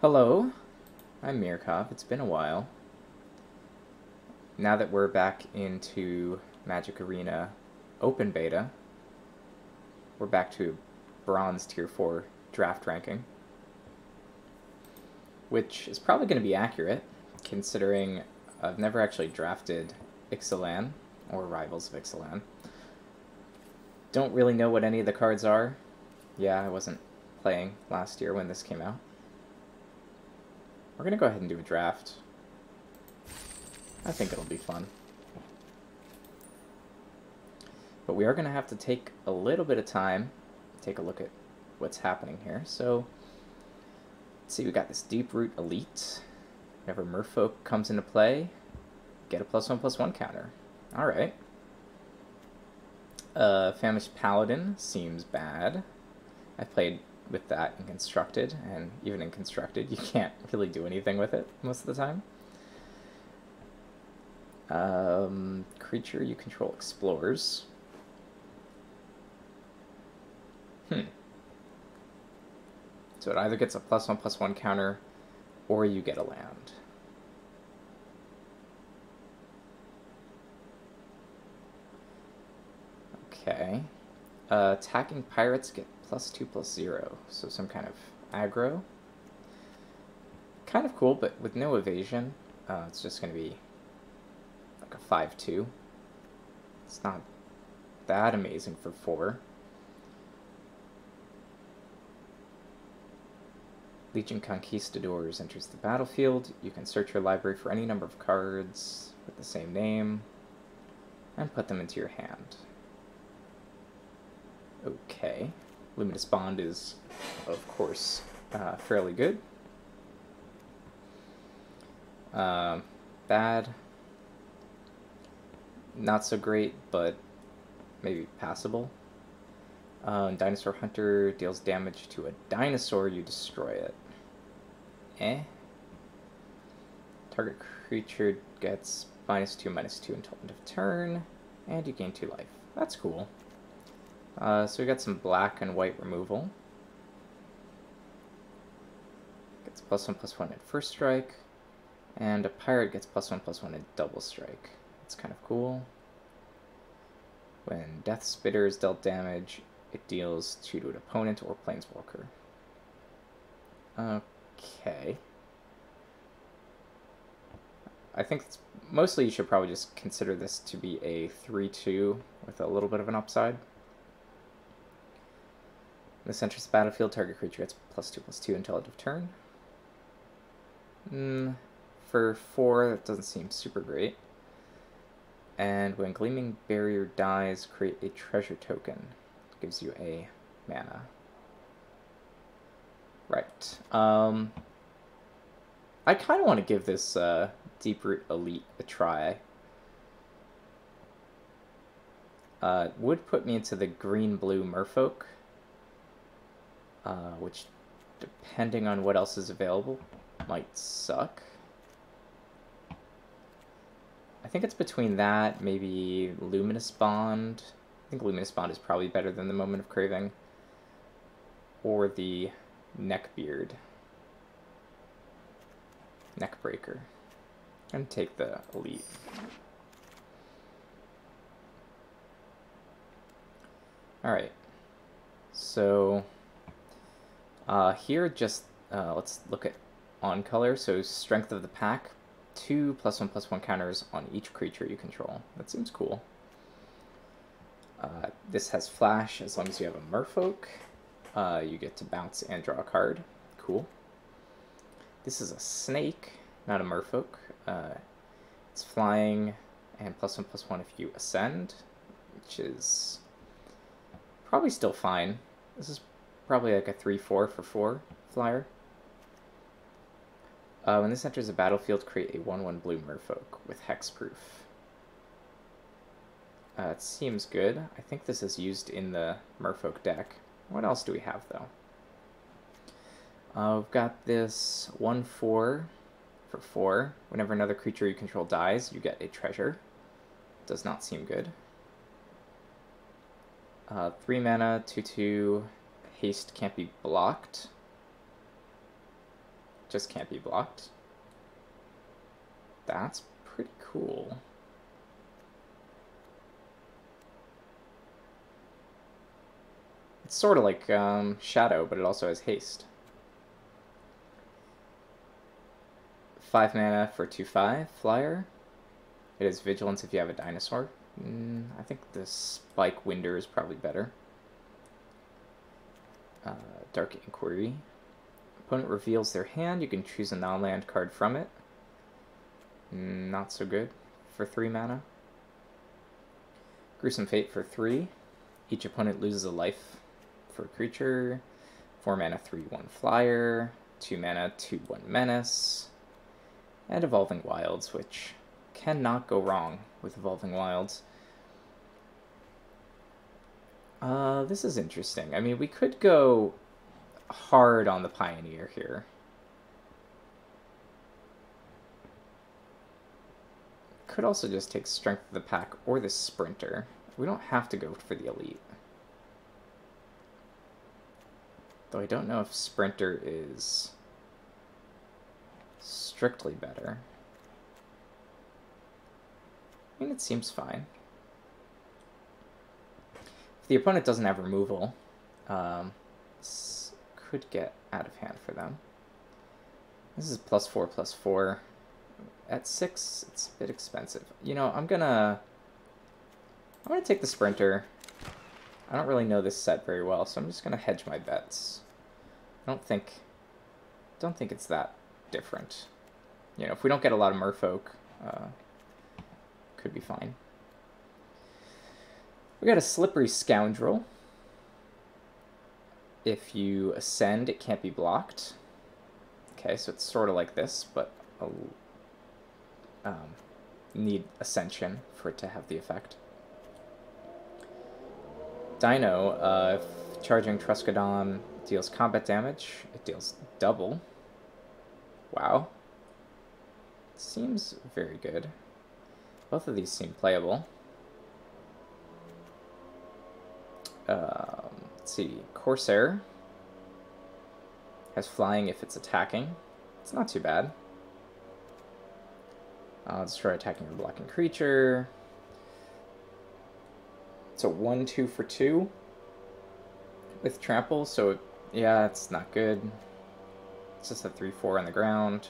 Hello, I'm Mirkov. It's been a while. Now that we're back into Magic Arena Open Beta, we're back to Bronze Tier 4 draft ranking, which is probably going to be accurate, considering I've never actually drafted Ixalan, or Rivals of Ixalan. Don't really know what any of the cards are. Yeah, I wasn't playing last year when this came out. We're going to go ahead and do a draft. I think it'll be fun. But we are going to have to take a little bit of time, take a look at what's happening here. So, let's see, we got this Deep Root Elite. Whenever Merfolk comes into play, get a +1/+1 counter. Alright. Famished Paladin seems bad. I've played with that in Constructed, and even in Constructed, you can't really do anything with it most of the time. Creature you control explores. So it either gets a +1/+1 counter, or you get a land. Okay. Attacking pirates get +2/+0, so some kind of aggro. Kind of cool, but with no evasion, it's just going to be like a 5/2. It's not that amazing for 4. Legion Conquistadors enters the battlefield. You can search your library for any number of cards with the same name and put them into your hand. Okay. Luminous Bond is, of course, fairly good. Bad. Not so great, but maybe passable. Dinosaur Hunter deals damage to a dinosaur, you destroy it. Target creature gets -2/-2 until end of turn, and you gain 2 life. That's cool. So we got some black and white removal. Gets +1/+1 at first strike, and a pirate gets +1/+1 at double strike. That's kind of cool. When Death Spitter is dealt damage, it deals 2 to an opponent or planeswalker. Okay. I think mostly you should probably just consider this to be a 3/2 with a little bit of an upside. This enters the battlefield, target creature gets +2/+2 until end of turn. For 4, that doesn't seem super great. And when Gleaming Barrier dies, create a treasure token. It gives you a mana. Right. I kind of want to give this Deep Root Elite a try. It would put me into the green-blue Merfolk, which, depending on what else is available, might suck. I think it's between that, maybe Luminous Bond. I think Luminous Bond is probably better than the Moment of Craving. Or the Neckbeard. Neckbreaker. And take the Elite. Alright. So, here just, let's look at on color. So, Strength of the Pack. 2 +1/+1 counters on each creature you control. That seems cool. This has flash as long as you have a Merfolk. You get to bounce and draw a card. Cool. This is a snake, not a Merfolk. It's flying and +1/+1 if you ascend, which is probably still fine. This is probably like a 3/4 for 4 flyer. When this enters the battlefield, create a 1/1 blue Merfolk with hexproof. It seems good. I think this is used in the Merfolk deck. What else do we have, though? We've got this 1/4 for 4. Whenever another creature you control dies, you get a treasure. Does not seem good. 3 mana, 2/2, haste can't be blocked. just can't be blocked. That's pretty cool. It's sort of like Shadow, but it also has haste. 5 mana for 2/5 flyer. It has vigilance if you have a dinosaur. I think the Spike Winder is probably better. Dark Inquiry. Opponent reveals their hand. You can choose a non-land card from it. Not so good for 3 mana. Gruesome Fate for 3. Each opponent loses a life for a creature. 4 mana, 3/1 flyer. 2 mana, 2/1 menace. And Evolving Wilds, which cannot go wrong with Evolving Wilds. This is interesting. I mean, we could go hard on the Pioneer here. Could also just take Strength of the Pack or the Sprinter. We don't have to go for the Elite. Though I don't know if Sprinter is strictly better. I mean, it seems fine. If the opponent doesn't have removal, this could get out of hand for them. This is +4/+4. At 6, it's a bit expensive. You know, I'm gonna take the Sprinter. I don't really know this set very well, so I'm just gonna hedge my bets. I don't think it's that different. You know, if we don't get a lot of Merfolk, could be fine. We got a Slippery Scoundrel. If you ascend, it can't be blocked. Okay, so it's sort of like this, but need Ascension for it to have the effect. Dino, if charging Truscodon deals combat damage, it deals double. Wow. Seems very good. Both of these seem playable. Let's see. Corsair has flying if it's attacking. It's not too bad. Destroy attacking or blocking creature. It's a 1/2 for 2 with trample, so yeah, it's not good. It's just a 3/4 on the ground.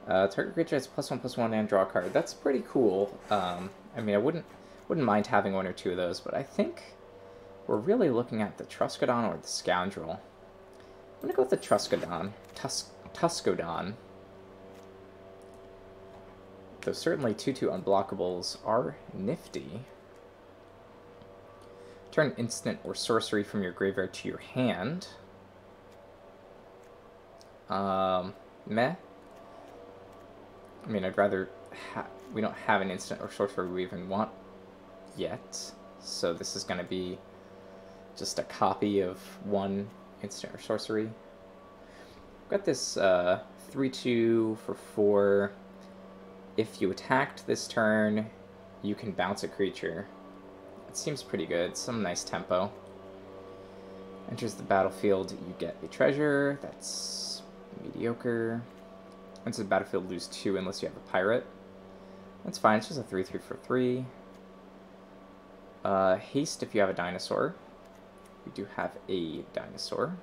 Target creature has +1/+1 and draw a card. That's pretty cool. I mean, I wouldn't mind having 1 or 2 of those, but I think we're really looking at the Truscodon or the Scoundrel. I'm gonna go with the Truscodon. Tuscodon. Though certainly 2/2 unblockables are nifty. Turn instant or sorcery from your graveyard to your hand. Meh. I mean, I'd rather we don't have an instant or sorcery we even want yet, so this is going to be just a copy of 1 instant or sorcery. We've got this 3/2 for 4. If you attacked this turn, you can bounce a creature. It seems pretty good. Some nice tempo. Enters the battlefield, you get a treasure. That's mediocre. Once the battlefield, lose 2 unless you have a pirate. That's fine. It's just a 3/3 for 3. Haste if you have a dinosaur. We do have a dinosaur.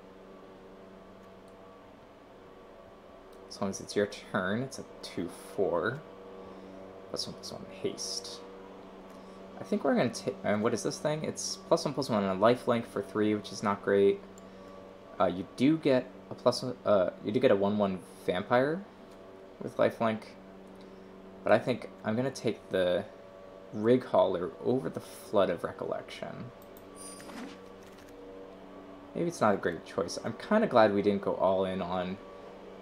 As long as it's your turn, it's a 2/4. +1/+1 haste. I think we're going to take... And what is this thing? It's +1/+1 and a lifelink for 3, which is not great. You do get a you do get a 1/1 vampire with lifelink. But I think I'm going to take the Rig Hauler over the Flood of Recollection. Maybe it's not a great choice. I'm kind of glad we didn't go all in on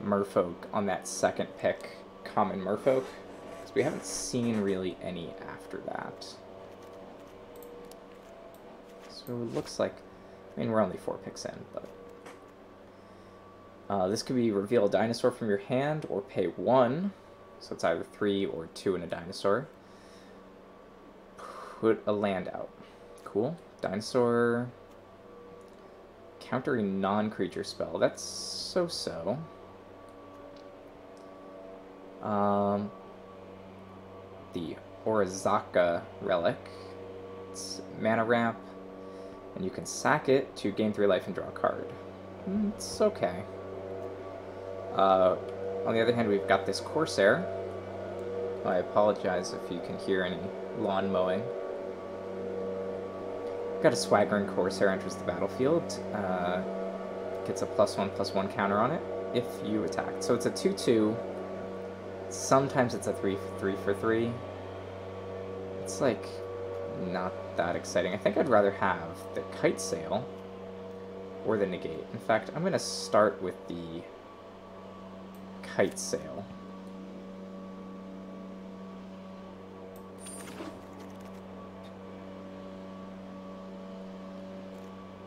Merfolk on that second pick, common Merfolk, because we haven't seen really any after that. So it looks like, I mean, we're only 4 picks in, but this could be reveal a dinosaur from your hand or pay 1, so it's either 3 or 2 in a dinosaur. Put a land out. Cool. Dinosaur. Counter a non-creature spell. That's so-so. The Orizaka relic. It's mana ramp, and you can sack it to gain 3 life and draw a card. It's okay. On the other hand, we've got this Corsair. I apologize if you can hear any lawn mowing. We've got a Swaggering Corsair enters the battlefield. Gets a +1/+1 counter on it if you attack. So it's a 2/2. Sometimes it's a 3/3 for 3. It's like not that exciting. I think I'd rather have the Kite Sail or the Negate. In fact, I'm going to start with the Kite Sail.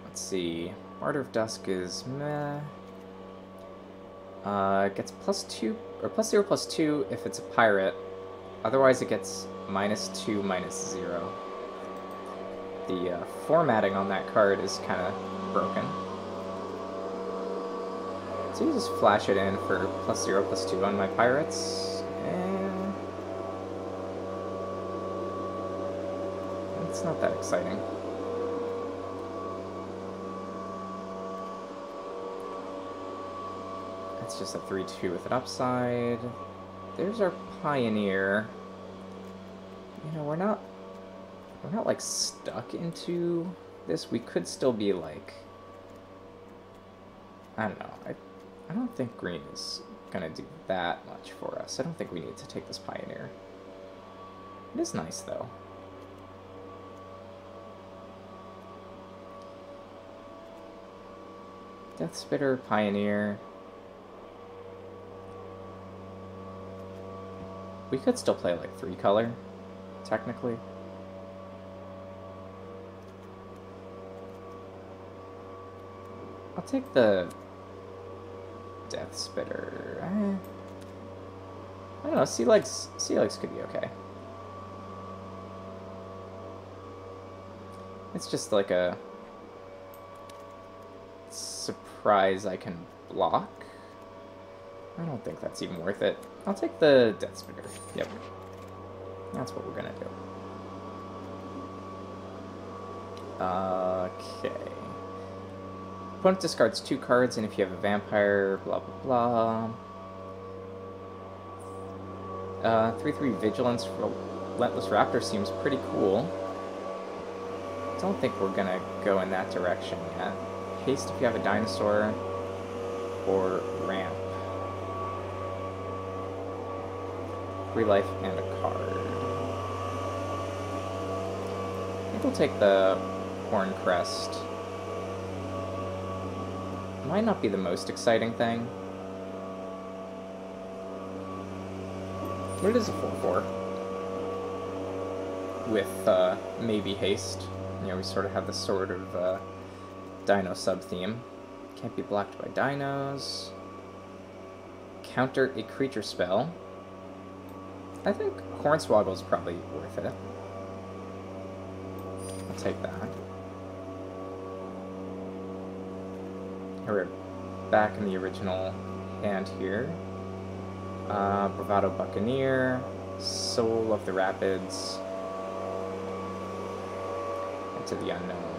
Let's see. Martyr of Dusk is meh. Gets +2 or +0/+2 if it's a pirate. Otherwise, it gets -2/-0. The formatting on that card is kind of broken. So you just flash it in for +0/+2 on my pirates, and it's not that exciting. It's just a 3/2 with an upside. There's our Pioneer. You know, we're not like stuck into this. We could still be like, I don't know. I don't think green is gonna do that much for us. I don't think we need to take this Pioneer. It is nice though. Death Spitter, Pioneer. We could still play like 3-color, technically. I'll take the Death Spitter. I don't know, Sea Legs could be okay. It's just like a surprise I can block. I don't think that's even worth it. I'll take the Death Spitter. Yep. That's what we're gonna do. Okay. Opponent discards 2 cards, and if you have a vampire, blah blah blah. 3/3 Vigilance Relentless Raptor seems pretty cool. Don't think we're gonna go in that direction yet. Haste if you have a dinosaur, or ramp. 3 life and a card. I think we'll take the Horn Crest. Might not be the most exciting thing. But it is a 4/4. With maybe haste. You know, we sort of have this sort of dino sub-theme. Can't be blocked by dinos. Counter a creature spell. I think Hornswoggle is probably worth it. I'll take that. We're back in the original hand here. Bravado Buccaneer, Soul of the Rapids, Into the Unknown.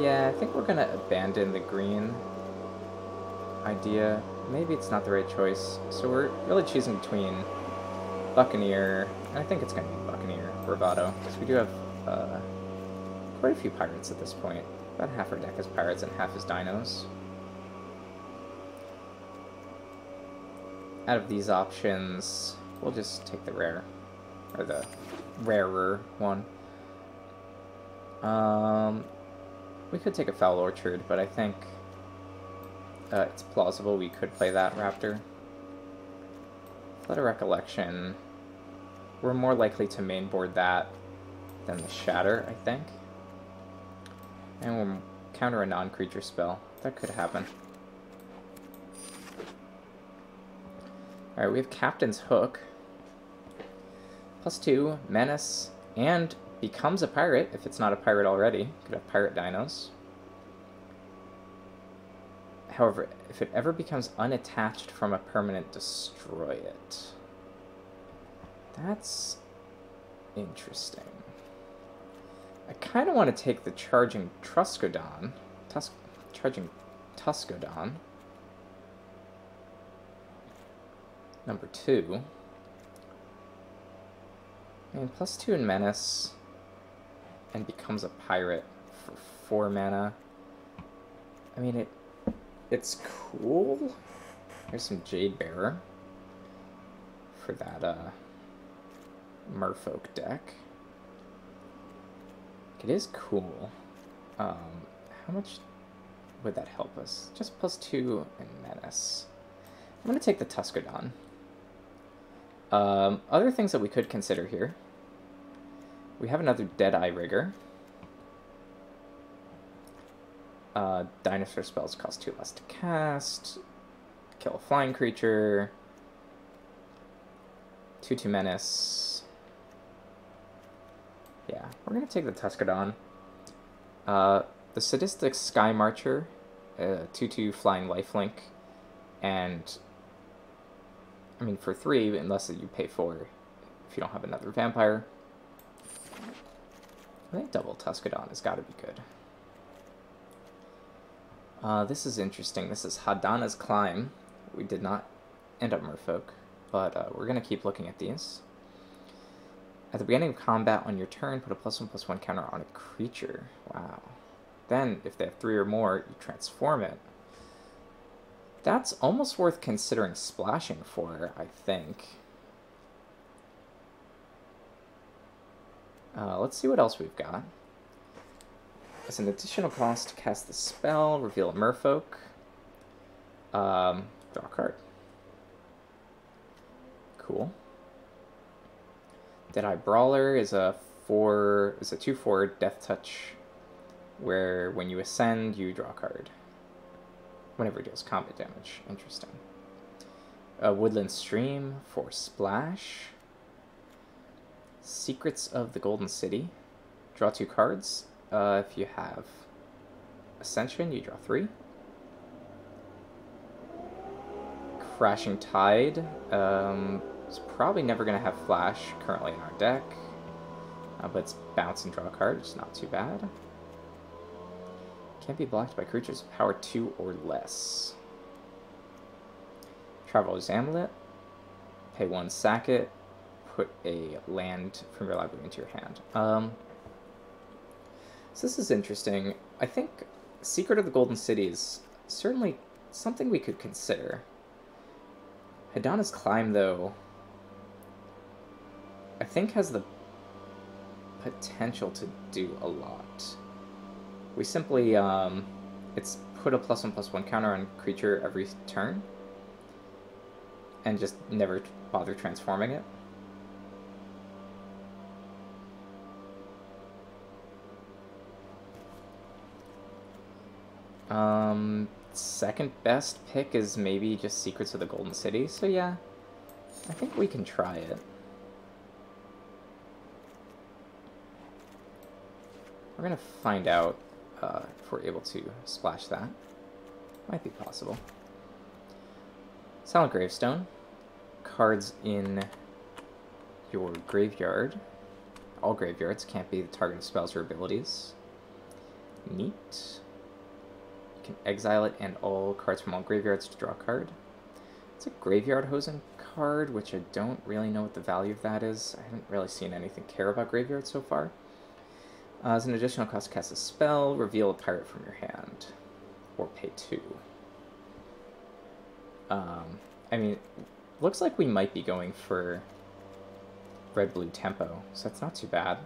Yeah, I think we're gonna abandon the green idea. Maybe it's not the right choice. So we're really choosing between Buccaneer, and I think it's going to be Buccaneer, Bravado, because we do have quite a few pirates at this point. About half our deck is pirates and half is dinos. Out of these options, we'll just take the rare, or the rarer one. We could take a Foul Orchard, but I think it's plausible we could play that Raptor. Flood of Recollection. We're more likely to mainboard that than the Shatter, I think. And we'll counter a non-creature spell. That could happen. Alright, we have Captain's Hook. +2, Menace, and becomes a pirate if it's not a pirate already. Could have pirate dinos. However, if it ever becomes unattached from a permanent, destroy it. That's interesting. I kind of want to take the charging Truscodon. Charging Tuscodon. Number 2. And +2 in Menace. And becomes a pirate for 4 mana. I mean, it's cool. Here's some Jade Bearer for that Merfolk deck. It is cool. How much would that help us? Just +2 in Menace. I'm going to take the Tuscodon. Other things that we could consider here. We have another Deadeye Rigger. Dinosaur spells cost 2 less to cast. Kill a flying creature. 2/2 Menace. Yeah, we're going to take the Tuscodon. The Sadistic Sky Marcher. 2/2 Flying Lifelink. And, I mean, for 3, unless you pay 4 if you don't have another vampire. I think double Tuscodon has got to be good. This is interesting. This is Hadana's Climb. We did not end up Merfolk, but we're going to keep looking at these. At the beginning of combat on your turn, put a +1/+1 counter on a creature. Wow. Then, if they have 3 or more, you transform it. That's almost worth considering splashing for, I think. Let's see what else we've got. As an additional cost to cast the spell, reveal a Merfolk. Draw a card. Cool. Deadeye Brawler is a 2/4 Death Touch, where when you ascend, you draw a card. Whenever it deals combat damage. Interesting. Woodland Stream for splash. Secrets of the Golden City. Draw 2 cards. If you have Ascension, you draw 3. Crashing Tide. It's probably never going to have Flash currently in our deck. But it's bounce and draw a card. It's not too bad. Can't be blocked by creatures of power 2 or less. Traveler's Amulet. Pay 1, sack it. Put a land from your library into your hand. So this is interesting. I think Secret of the Golden City is certainly something we could consider. Hadana's Climb, though, I think has the potential to do a lot. We simply, it's put a +1/+1 counter on creature every turn, and just never bother transforming it. Second best pick is maybe just Secrets of the Golden City, so yeah, I think we can try it. We're gonna find out if we're able to splash that. Might be possible. Silent Gravestone. Cards in your graveyard. All graveyards can't be the target of spells or abilities. Neat. You can exile it and all cards from all graveyards to draw a card. It's a Graveyard Hosen card, which I don't really know what the value of that is. I haven't really seen anything care about graveyards so far. As an additional cost to cast a spell, reveal a pirate from your hand. Or pay 2. I mean, looks like we might be going for red-blue tempo, so that's not too bad.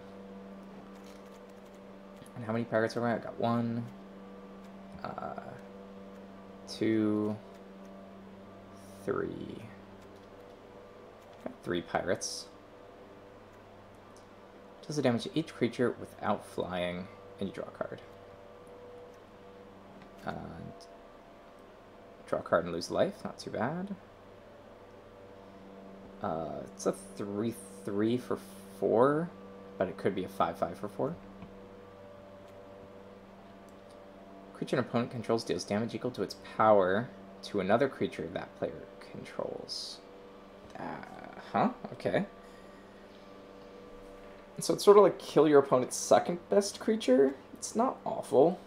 And how many pirates are we at? I got 1, 2, 3. Got 3 pirates. Does the damage to each creature without flying, and you draw a card. Draw a card and lose life, not too bad. It's a 3/3 for 4, but it could be a 5/5 for 4. Creature an opponent controls deals damage equal to its power to another creature that player controls. Okay. So it's sort of like kill your opponent's second best creature. It's not awful.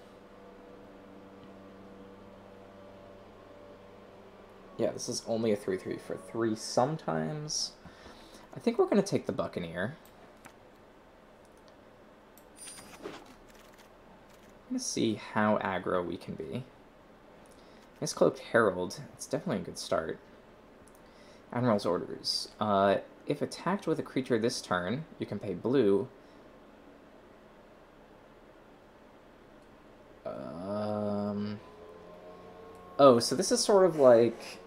Yeah, this is only a 3/3 for 3 sometimes. I think we're going to take the Buccaneer. I'm going to see how aggro we can be. Miscloaked Herald. It's definitely a good start. Admiral's Orders. If attacked with a creature this turn, you can pay blue. Oh, so this is sort of like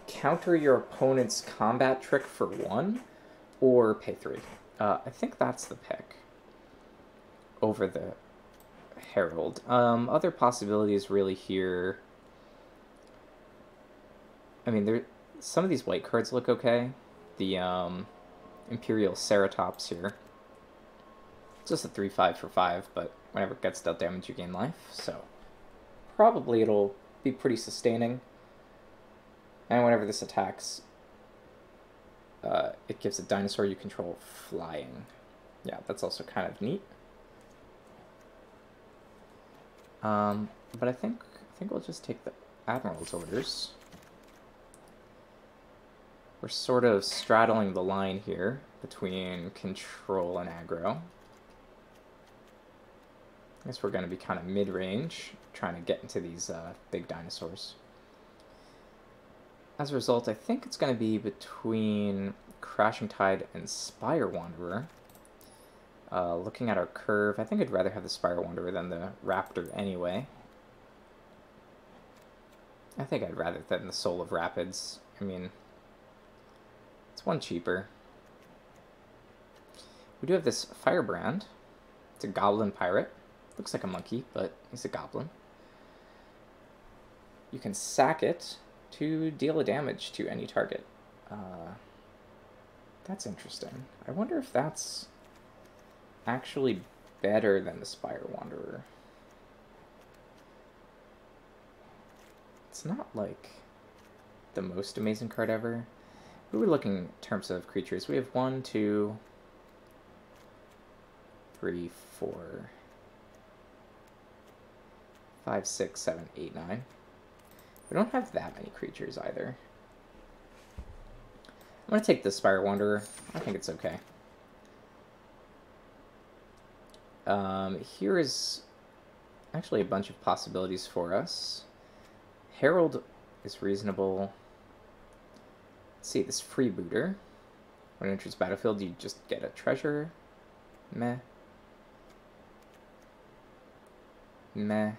counter your opponent's combat trick for 1, or pay 3. I think that's the pick over the Herald. Other possibilities really here. I mean, some of these white cards look okay. The Imperial Ceratops here. It's just a 3/5 for 5, but whenever it gets dealt damage, you gain life. So probably it'll be pretty sustaining. And whenever this attacks, it gives a dinosaur you control flying. Yeah, that's also kind of neat. But I think we'll just take the Admiral's Orders. We're sort of straddling the line here between control and aggro. I guess we're going to be kind of mid-range, trying to get into these big dinosaurs. As a result, I think it's going to be between Crashing Tide and Spire Wanderer. Looking at our curve, I think I'd rather have the Spire Wanderer than the Raptor anyway. I think I'd rather than the Soul of Rapids. I mean, it's 1 cheaper. We do have this Firebrand. It's a Goblin Pirate. Looks like a monkey, but he's a goblin. You can sack it to deal a damage to any target. That's interesting. I wonder if that's actually better than the Spire Wanderer. It's not like the most amazing card ever. We were looking in terms of creatures. We have 1, 2, 3, 4, 5, 6, 7, 8, 9. We don't have that many creatures either. I'm going to take the Spire Wanderer. I think it's okay. Here is actually a bunch of possibilities for us. Herald is reasonable. Let's see, this Freebooter. When it enters battlefield, you just get a treasure. Meh. Meh.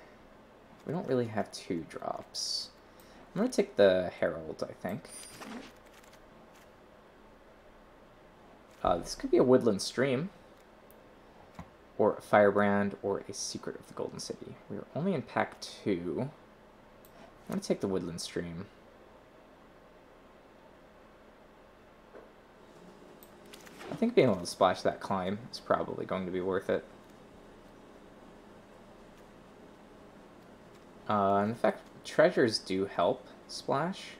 We don't really have 2 drops. I'm going to take the Herald, I think. This could be a Woodland Stream, or a Firebrand, or a Secret of the Golden City. We're only in pack 2. I'm going to take the Woodland Stream. I think being able to splash that climb is probably going to be worth it. In fact, treasures do help splash.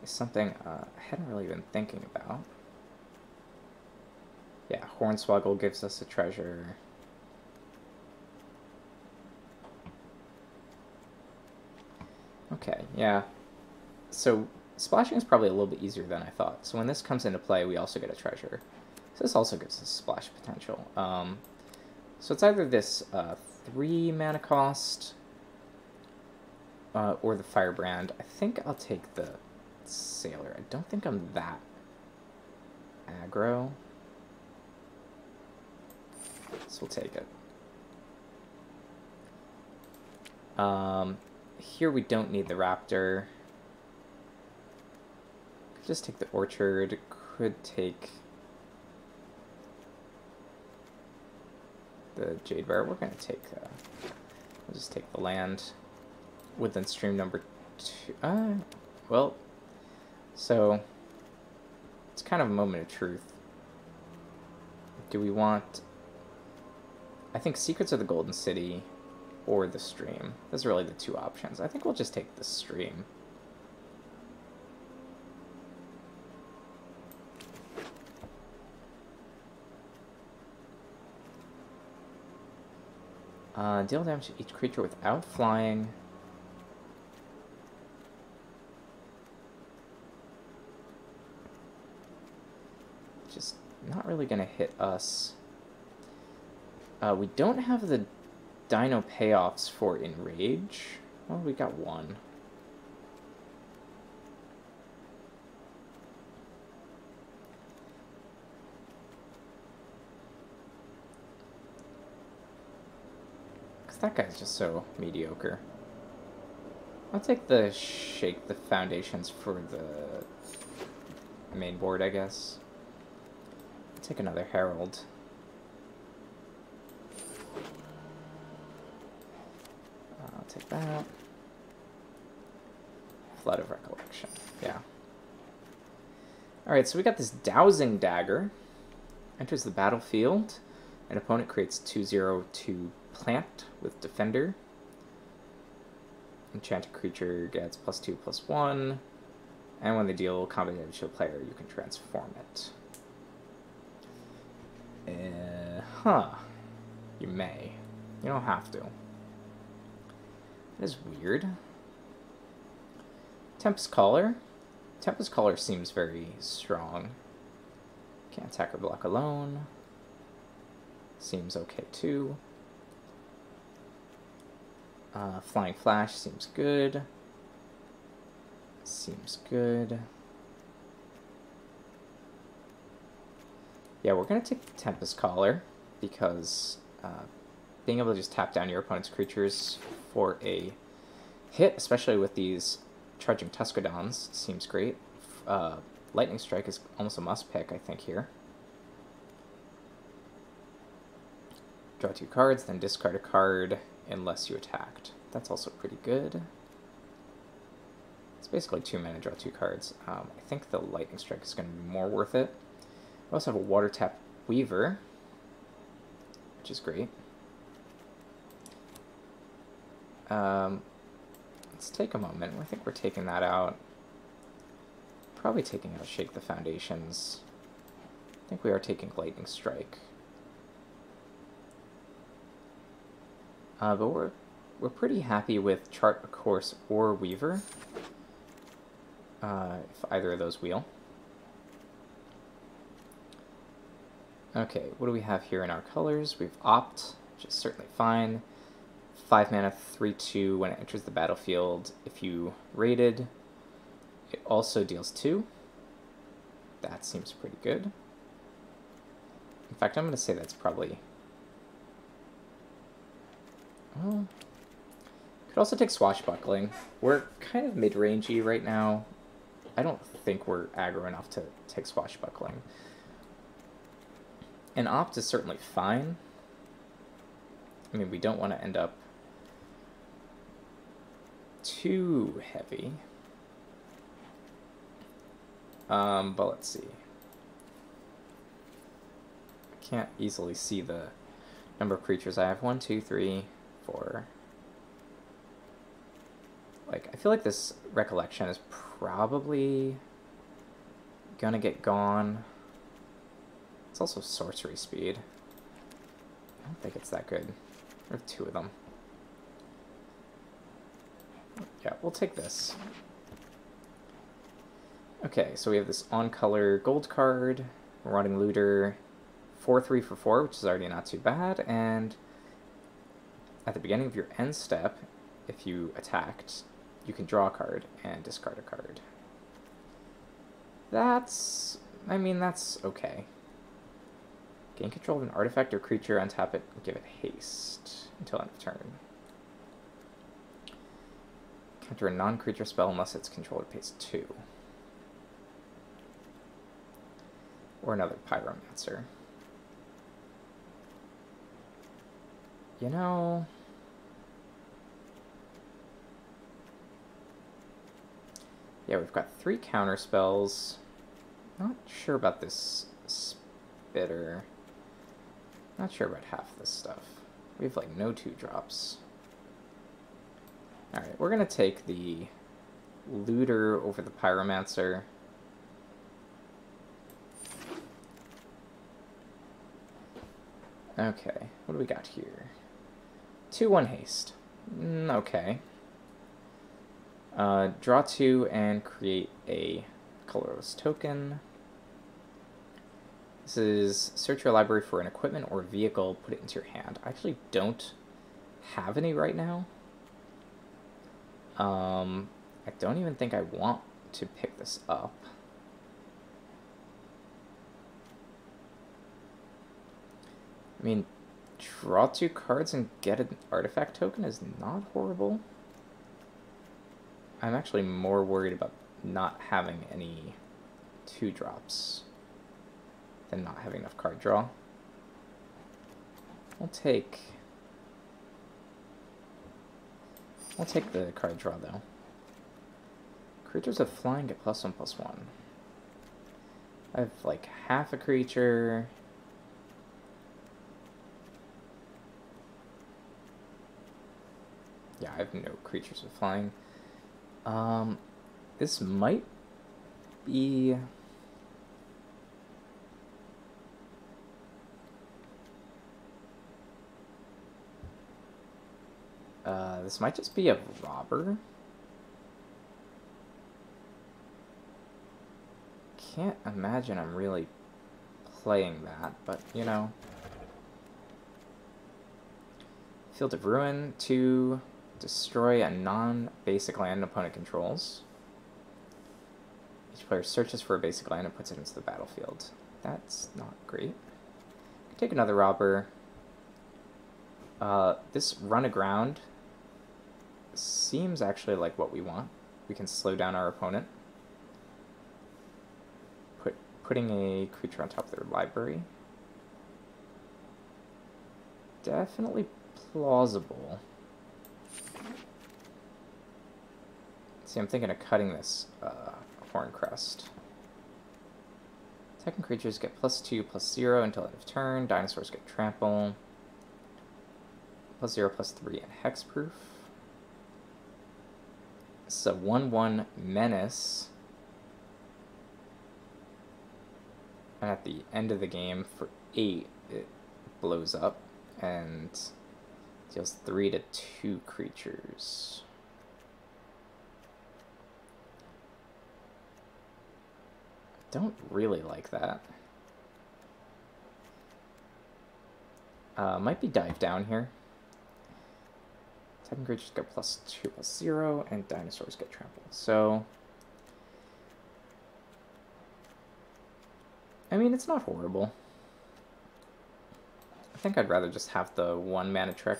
It's something I hadn't really been thinking about. Yeah, Hornswoggle gives us a treasure. Okay, yeah. So splashing is probably a little bit easier than I thought. So when this comes into play, we also get a treasure. So this also gives us splash potential. So it's either this 3 mana cost or the Firebrand. I think I'll take the Sailor. I don't think I'm that aggro. So we'll take it. Here we don't need the Raptor. Could just take the Orchard. Could take the Jade Bear. We're going to take... we'll just take the land. Woodland Stream number 2. Well, so it's kind of a moment of truth. Do we want... I think Secrets of the Golden City or the stream. Those are really the two options. I think we'll just take the stream. Deal damage to each creature without flying. Just not really going to hit us. We don't have the Dino payoffs for Enrage. Well, we got one. Because that guy's just so mediocre. I'll take the Shake the Foundations for the main board, I guess. I'll take another Herald. I'll take that. Flood of Recollection. Yeah. Alright, so we got this Dowsing Dagger. Enters the battlefield. An opponent creates 2/0/2 plant with Defender. Enchanted creature gets +2/+1. And when they deal combat damage to a player, you can transform it. You may. You don't have to. It is weird. Tempest Caller. Tempest Caller seems very strong. Can't attack or block alone. Seems okay too. Flying Flash seems good. Seems good. Yeah, we're going to take the Tempest Caller because being able to just tap down your opponent's creatures for a hit, especially with these Charging Tuskodons, seems great. Lightning Strike is almost a must pick, I think, here. Draw 2 cards, then discard a card unless you attacked. That's also pretty good. It's basically 2 mana, draw 2 cards. I think the Lightning Strike is going to be more worth it. We also have a Water Tap Weaver, which is great. Let's take a moment. I think we're taking that out. Probably taking out Shake the Foundations. I think we are taking Lightning Strike. But we're pretty happy with Chart a Course or Weaver. If either of those wheel. Okay, what do we have here in our colors? We've Opt, which is certainly fine. 5 mana, 3/2. When it enters the battlefield, if you raided, it also deals 2. That seems pretty good. In fact, I'm going to say that's probably... Well, could also take Swashbuckling. We're kind of mid-rangey right now. I don't think we're aggro enough to take Swashbuckling. And Opt is certainly fine. I mean, we don't want to end up too heavy. But let's see. I can't easily see the number of creatures I have. 1, 2, 3, 4. Like, I feel like this Recollection is probably gonna get gone. It's also sorcery speed. I don't think it's that good. We have 2 of them. Yeah, we'll take this. Okay, so we have this on-color gold card, Marauding Looter, 4/3 for 4, which is already not too bad, and at the beginning of your end step, if you attacked, you can draw a card and discard a card. That's... I mean, that's okay. Gain control of an artifact or creature, untap it, and give it haste until end of turn. Counter a non-creature spell unless its controller pays 2. Or another Pyromancer. You know... Yeah, we've got 3 counter spells. Not sure about this Spitter. Not sure about half this stuff. We have like no 2-drops. Alright, we're gonna take the Looter over the Pyromancer. Okay, what do we got here? 2-1 haste. Okay. Draw 2 and create a colorless token. This is search your library for an equipment or vehicle, put it into your hand. I actually don't have any right now. I don't even think I want to pick this up. I mean, draw 2 cards and get an artifact token is not horrible. I'm actually more worried about not having any 2-drops than not having enough card draw. I'll take the card draw, though. Creatures with flying get +1/+1. I have, like, half a creature. Yeah, I have no creatures with flying. This might be... this might just be a robber. Can't imagine I'm really playing that, but, you know. Field of Ruin to destroy a non-basic land an opponent controls. Each player searches for a basic land and puts it into the battlefield. That's not great. Take another robber. This run aground seems actually like what we want. We can slow down our opponent. Putting a creature on top of their library. Definitely plausible. See, I'm thinking of cutting this Horncrest. Attacking creatures get +2/+0 until end of turn. Dinosaurs get trample. +0/+3 and hexproof. It's a 1/1 menace. And at the end of the game, for 8, it blows up and deals 3 to 2 creatures. Don't really like that. Might be dive down here. Attacking creatures get +2/+0, and dinosaurs get trampled. So, I mean, it's not horrible. I think I'd rather just have the 1 mana trick.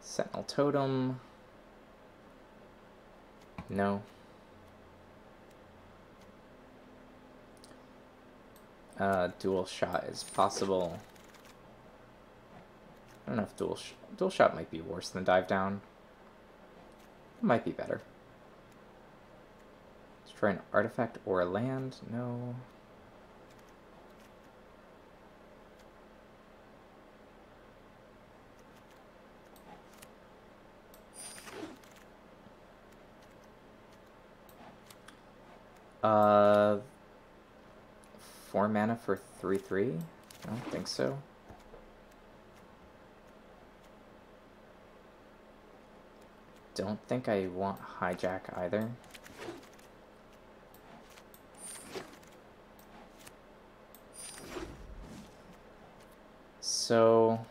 Sentinel Totem. No. Dual shot is possible. I don't know if dual shot might be worse than dive down. It might be better. Destroy an artifact or a land. No. Uh, 4 mana for 3/3? I don't think so. Don't think I want hijack either. So,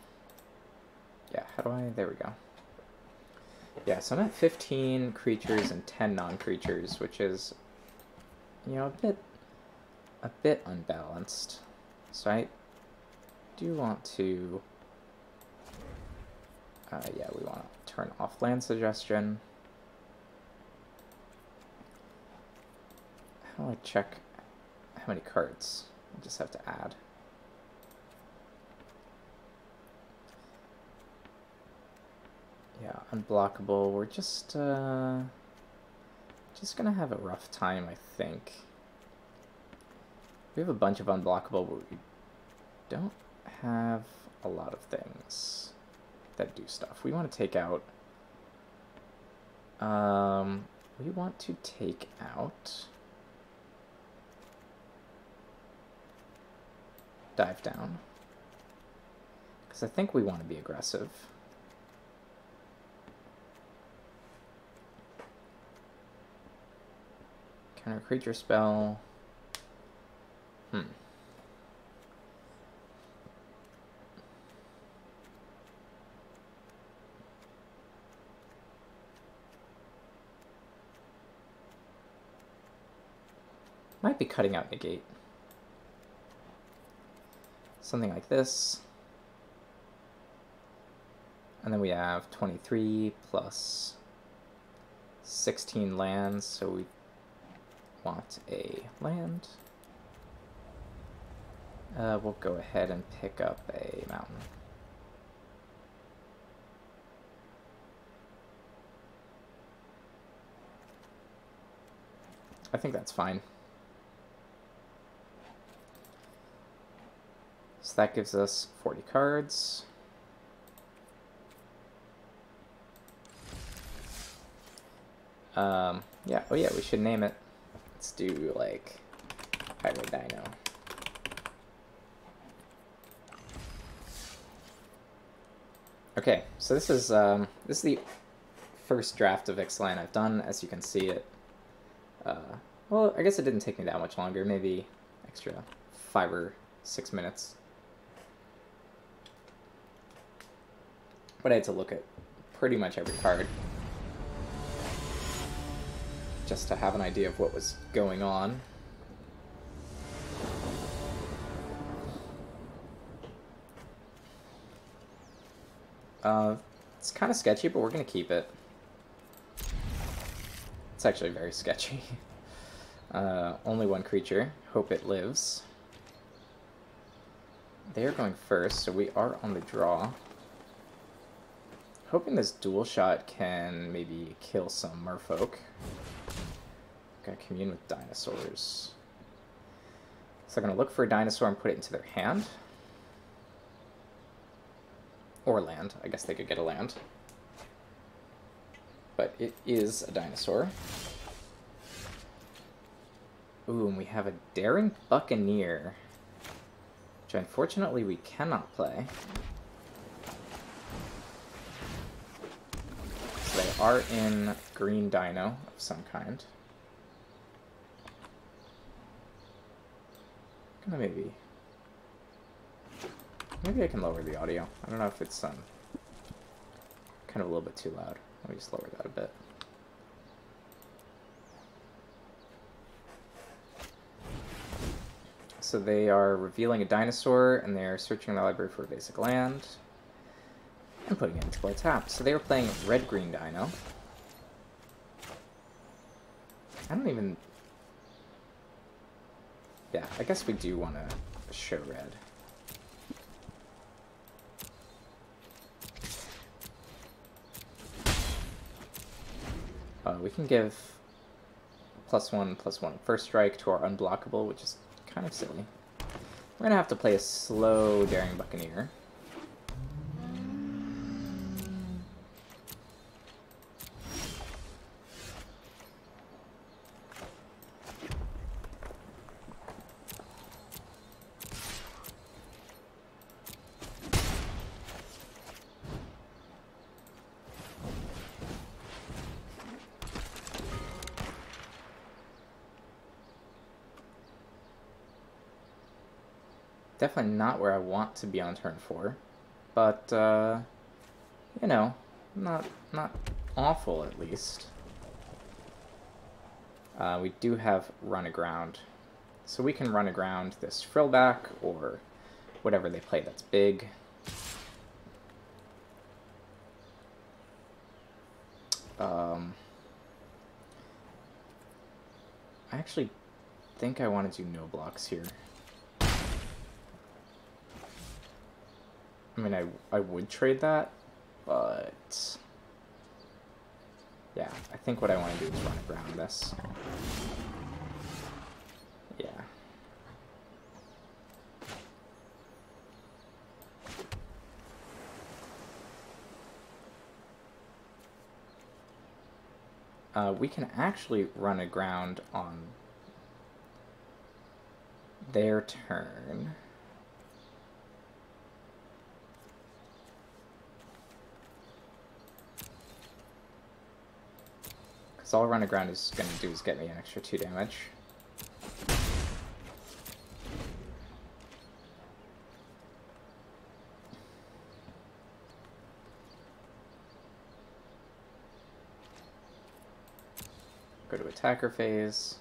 yeah, how do I, there we go. Yeah, so I'm at 15 creatures and 10 non-creatures, which is, you know, a bit unbalanced. So I do want to, yeah, we want to turn off land suggestion. How do I check how many cards? I just have to add. Yeah, unblockable. We're just gonna have a rough time, I think. We have a bunch of unblockable, but we don't have a lot of things that do stuff. We want to take out... we want to take out... Dive down. Because I think we want to be aggressive. Counter creature spell. Might be cutting out negate. Something like this. And then we have 23 plus 16 lands, so we want a land. We'll go ahead and pick up a mountain. I think that's fine. So that gives us 40 cards. Yeah, oh yeah, we should name it. Let's do, like, Highway Dino. Okay, so this is the first draft of Ixalan I've done, as you can see it. Well, I guess it didn't take me that much longer, maybe extra 5 or 6 minutes. But I had to look at pretty much every card just to have an idea of what was going on. It's kind of sketchy, but we're going to keep it. It's actually very sketchy. Only one creature. Hope it lives. They're going first, so we are on the draw. Hoping this dual shot can maybe kill some merfolk. Gotta commune with dinosaurs. So they're gonna look for a dinosaur and put it into their hand. Or land. I guess they could get a land. But it is a dinosaur. Ooh, and we have a Daring Buccaneer, which unfortunately we cannot play. So they are in green dino of some kind. Gonna maybe I can lower the audio. I don't know if it's kind of a little bit too loud. Let me just lower that a bit. So they are revealing a dinosaur, and they're searching the library for a basic land and putting it into play tapped. So they were playing red-green dino. I don't even... Yeah, I guess we do want to show red. We can give +1/+1 first strike to our unblockable, which is kind of silly. We're going to have to play a slow Daring Buccaneer. Definitely not where I want to be on turn 4, but, you know, not awful at least. We do have run aground, so we can run aground this frillback or whatever they play that's big. I actually think I want to do no blocks here. I mean, I would trade that, but yeah, I think what I want to do is run around this. Yeah. We can actually run aground on their turn. Because all run aground is going to do is get me an extra 2 damage. Go to attacker phase.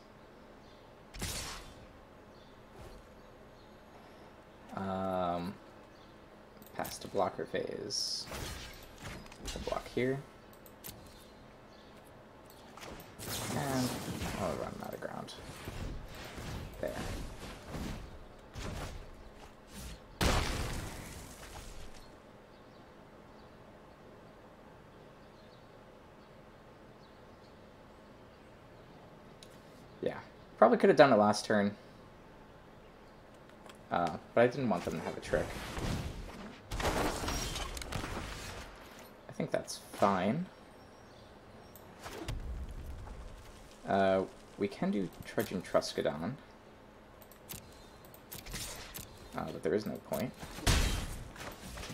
Pass to blocker phase. We'll block here. And I'll run out of ground. There. Yeah, probably could have done it last turn. But I didn't want them to have a trick. I think that's fine. We can do Trudging Truscadon. But there is no point.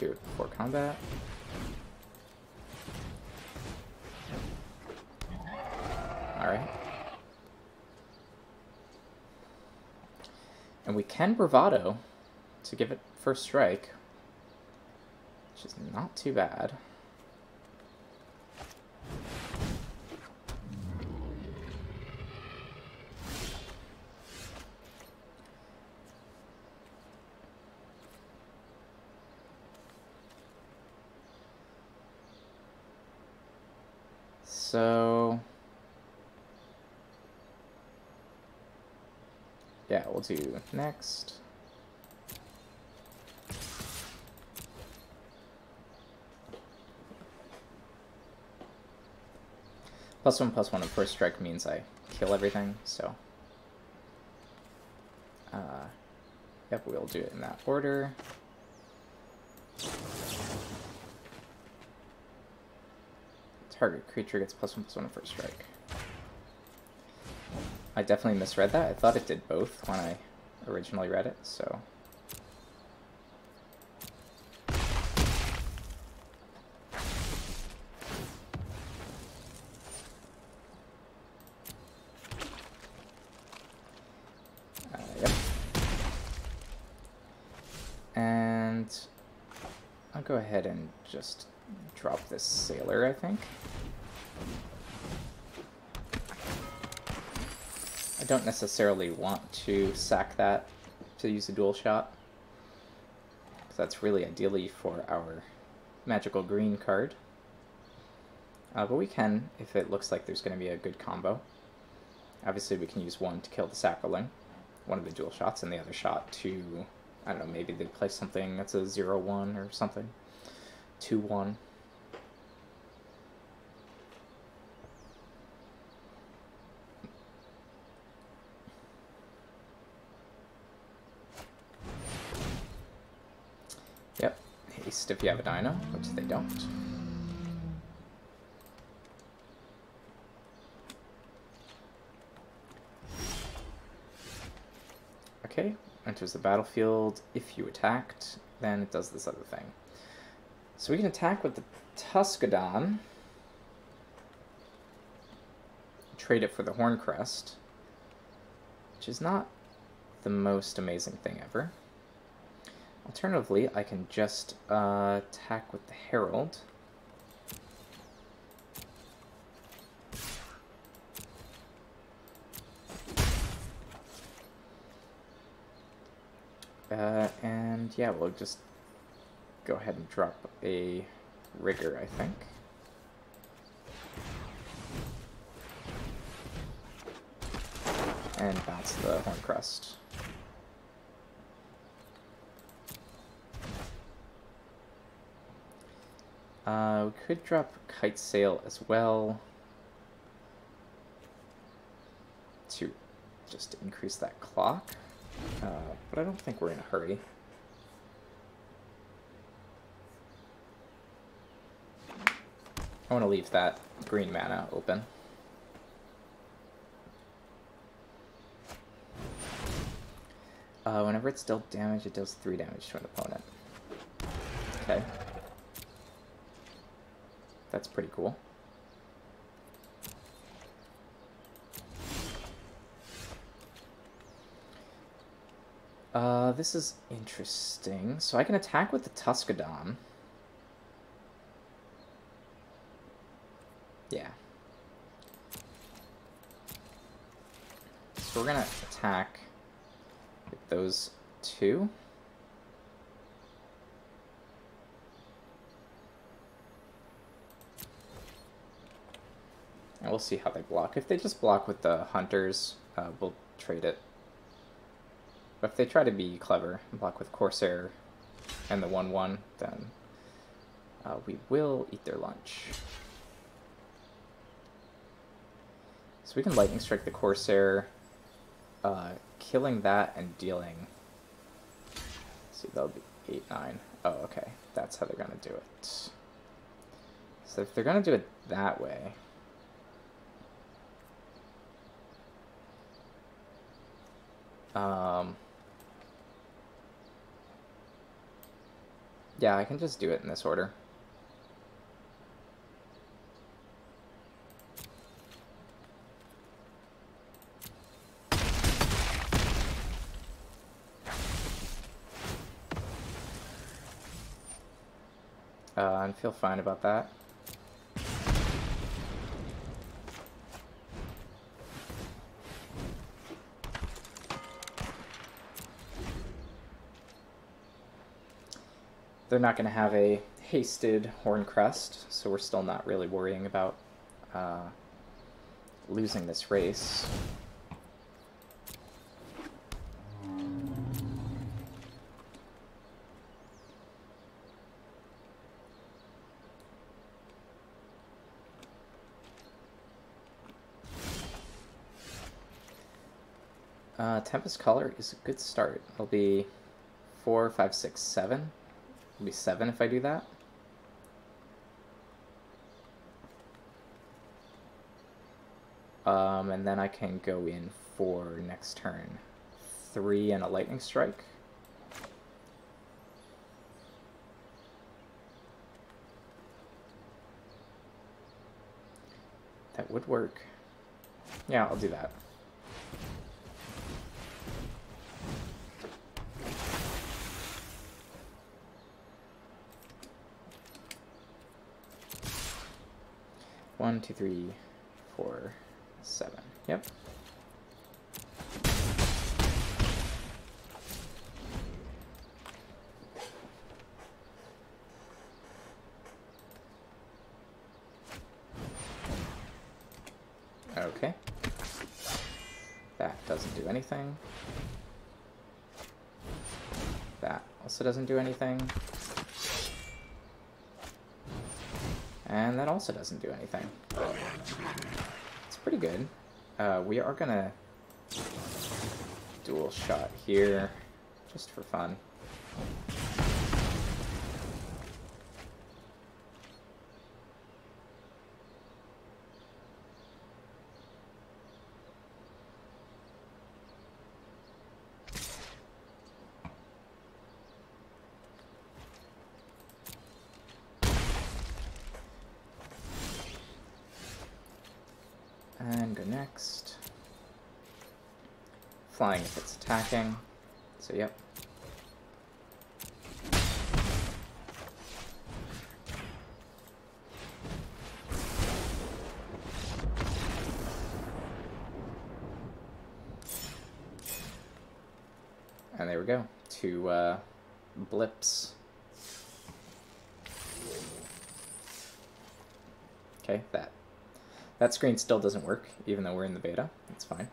Do it before combat. Alright. And we can Bravado to give it first strike, which is not too bad. So yeah, we'll do next. +1/+1 and first strike means I kill everything, so yep, we'll do it in that order. Target creature gets +1/+1 on first strike. I definitely misread that. I thought it did both when I originally read it, so. Yep. And I'll go ahead and just drop this sailor, I think. I don't necessarily want to sack that to use a dual shot, because that's really ideally for our magical green card. But we can, if it looks like there's going to be a good combo. Obviously we can use one to kill the Saproling, one of the dual shots, and the other shot to, I don't know, maybe they play something that's a 0/1 or something. 2/1. Yep, haste if you have a dino, which they don't. Okay, enters the battlefield. If you attacked, then it does this other thing. So we can attack with the Tuscadon, trade it for the Horncrest, which is not the most amazing thing ever. Alternatively, I can just attack with the Herald. And yeah, we'll just go ahead and drop a Rigger, I think. And bounce the Horncrest. We could drop Kite Sail as well to just increase that clock, but I don't think we're in a hurry. I want to leave that green mana open. Whenever it's dealt damage, it deals 3 damage to an opponent. Okay. That's pretty cool. This is interesting. So I can attack with the Tuscadon. Yeah. So we're gonna attack with those two. And we'll see how they block. If they just block with the hunters, we'll trade it. But if they try to be clever and block with Corsair and the 1/1, then we will eat their lunch. So we can Lightning Strike the Corsair, killing that and dealing... Let's see, that'll be 8/9. Oh, okay. That's how they're going to do it. So if they're going to do it that way... yeah, I can just do it in this order. And feel fine about that. They're not going to have a hasted Horncrest, so we're still not really worrying about losing this race. Tempest Color is a good start. It'll be 4, 5, 6, 7. It'll be 7 if I do that. And then I can go in for next turn 3 and a Lightning Strike. That would work. Yeah, I'll do that. One, two, 3, 4, 7. Yep. Okay. That doesn't do anything. That also doesn't do anything. And that also doesn't do anything. It's pretty good. We are gonna dual shot here, just for fun. And go next. Flying if it's attacking. So, yep. And there we go. 2 blips. Okay, that screen still doesn't work, even though we're in the beta. It's fine.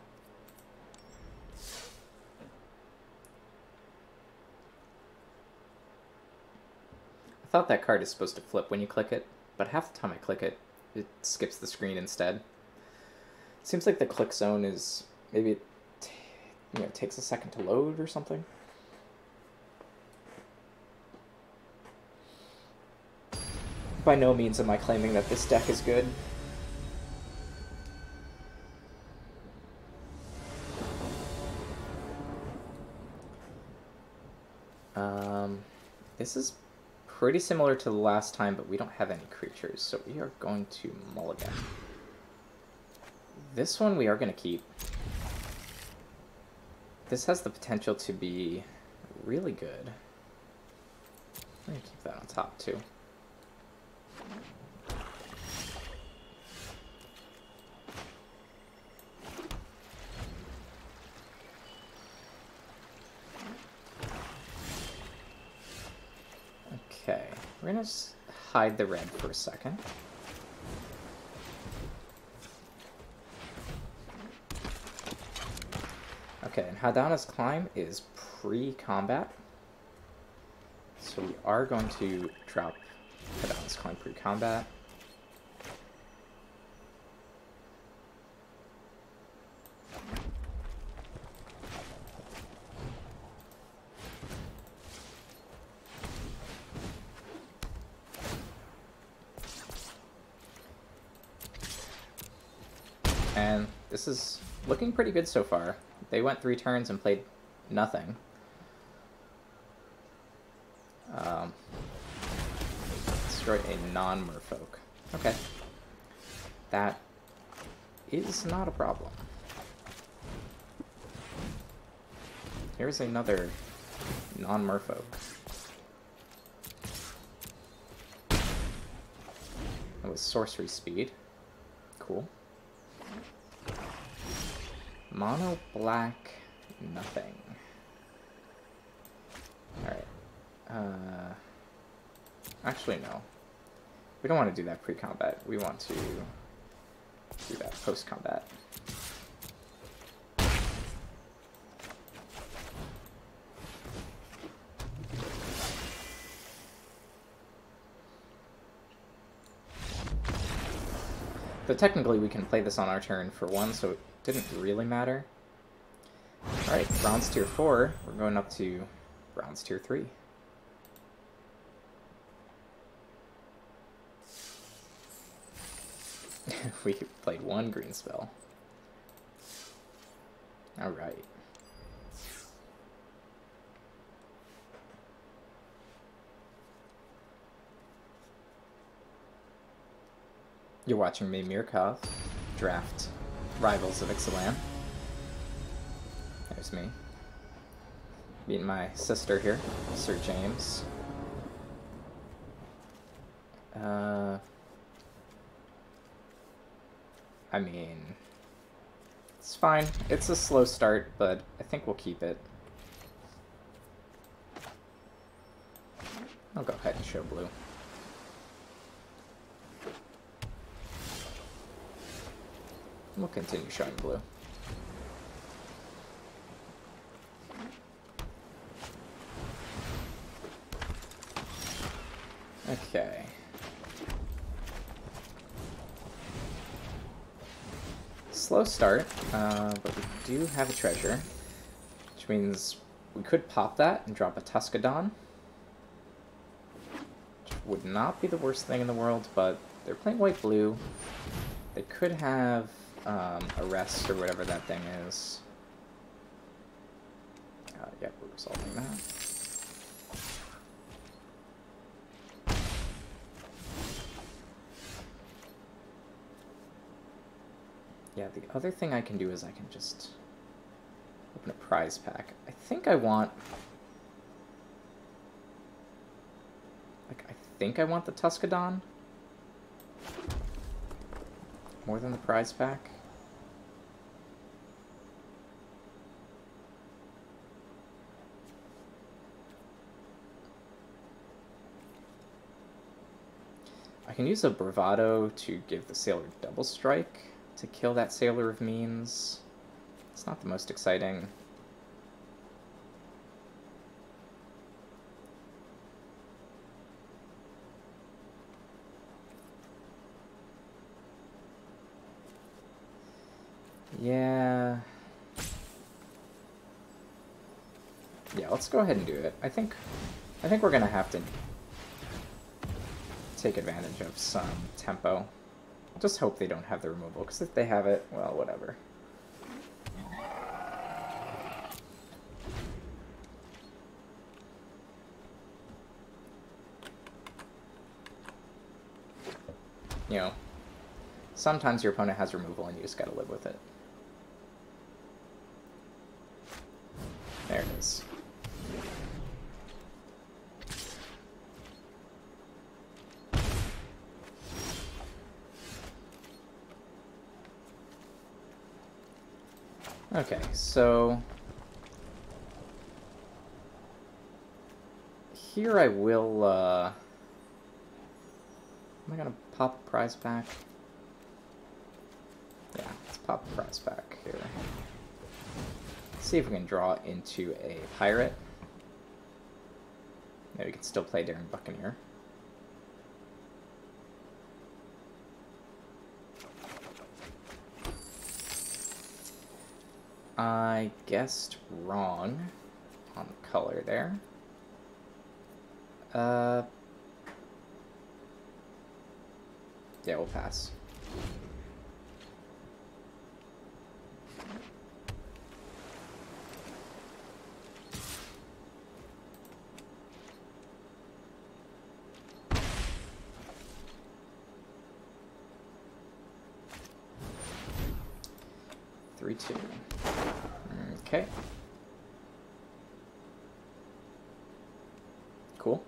I thought that card is supposed to flip when you click it, but half the time I click it, it skips the screen instead. Seems like the click zone is maybe it takes a second to load or something. By no means am I claiming that this deck is good. This is pretty similar to the last time, but we don't have any creatures, so we are going to mulligan. This one we are going to keep. This has the potential to be really good. I'm going to keep that on top, too. Okay, we're going to hide the red for a second. Okay, and Hadana's Climb is pre-combat. So we are going to drop Hadana's Climb pre-combat. And this is looking pretty good so far. They went 3 turns and played nothing. Destroy a non-merfolk. Okay. That is not a problem. Here's another non-merfolk. That was sorcery speed. Cool. Mono black, nothing. Alright. Actually, no. We don't want to do that pre-combat. We want to do that post-combat. But technically we can play this on our turn for 1, so it didn't really matter. Alright, bronze tier 4, we're going up to bronze tier 3. We played 1 green spell. Alright. You're watching me, Mirkov, draft Rivals of Ixalan. There's me. Meeting my sister here, Sir James. I mean, it's fine. It's a slow start, but I think we'll keep it. I'll go ahead and show blue. We'll continue showing blue. Okay. Slow start, but we do have a treasure, which means we could pop that and drop a Tuscadon, which would not be the worst thing in the world, but they're playing white-blue. They could have Arrest or whatever that thing is. Yep, we're resolving that. Yeah, the other thing I can do is I can just open a prize pack. I think I want... I think I want the Tuscadon more than the prize pack. I can use a Bravado to give the Sailor double strike to kill that Sailor of Means. It's not the most exciting. Yeah, let's go ahead and do it. I think we're gonna have to take advantage of some tempo. Just hope they don't have the removal, because if they have it, well, whatever. you know, sometimes your opponent has removal and you just gotta live with it. There it is. Okay, so here I will, am I gonna pop a prize pack? Yeah, let's pop a prize pack here. Let's see if we can draw into a pirate. Maybe we can still play Daring Buccaneer. I guessed wrong on the color there. Yeah, we'll pass. Three, two. Okay. Cool.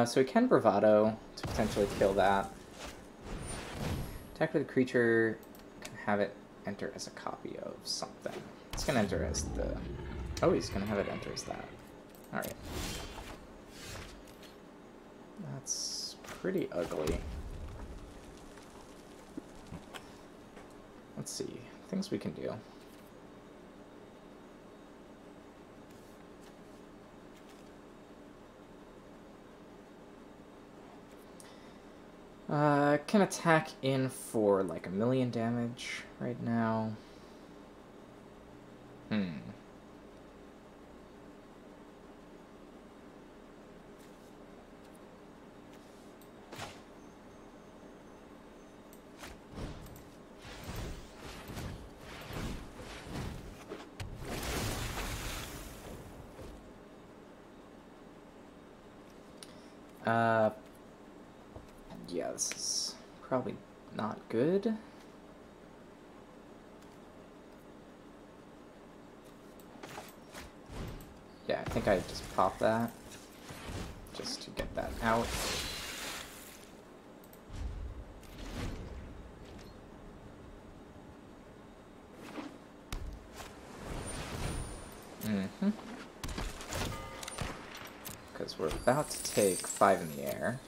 So we can Bravado to potentially kill that. Attack with a creature, can have it enter as a copy of something. It's going to enter as the... Oh, he's going to have it enter as that. Alright. That's pretty ugly. Let's see. Things we can do. Can attack in for like 1,000,000 damage right now. Yeah, this is probably not good. Yeah, I think I just pop that just to get that out. Because we're about to take 5 in the air.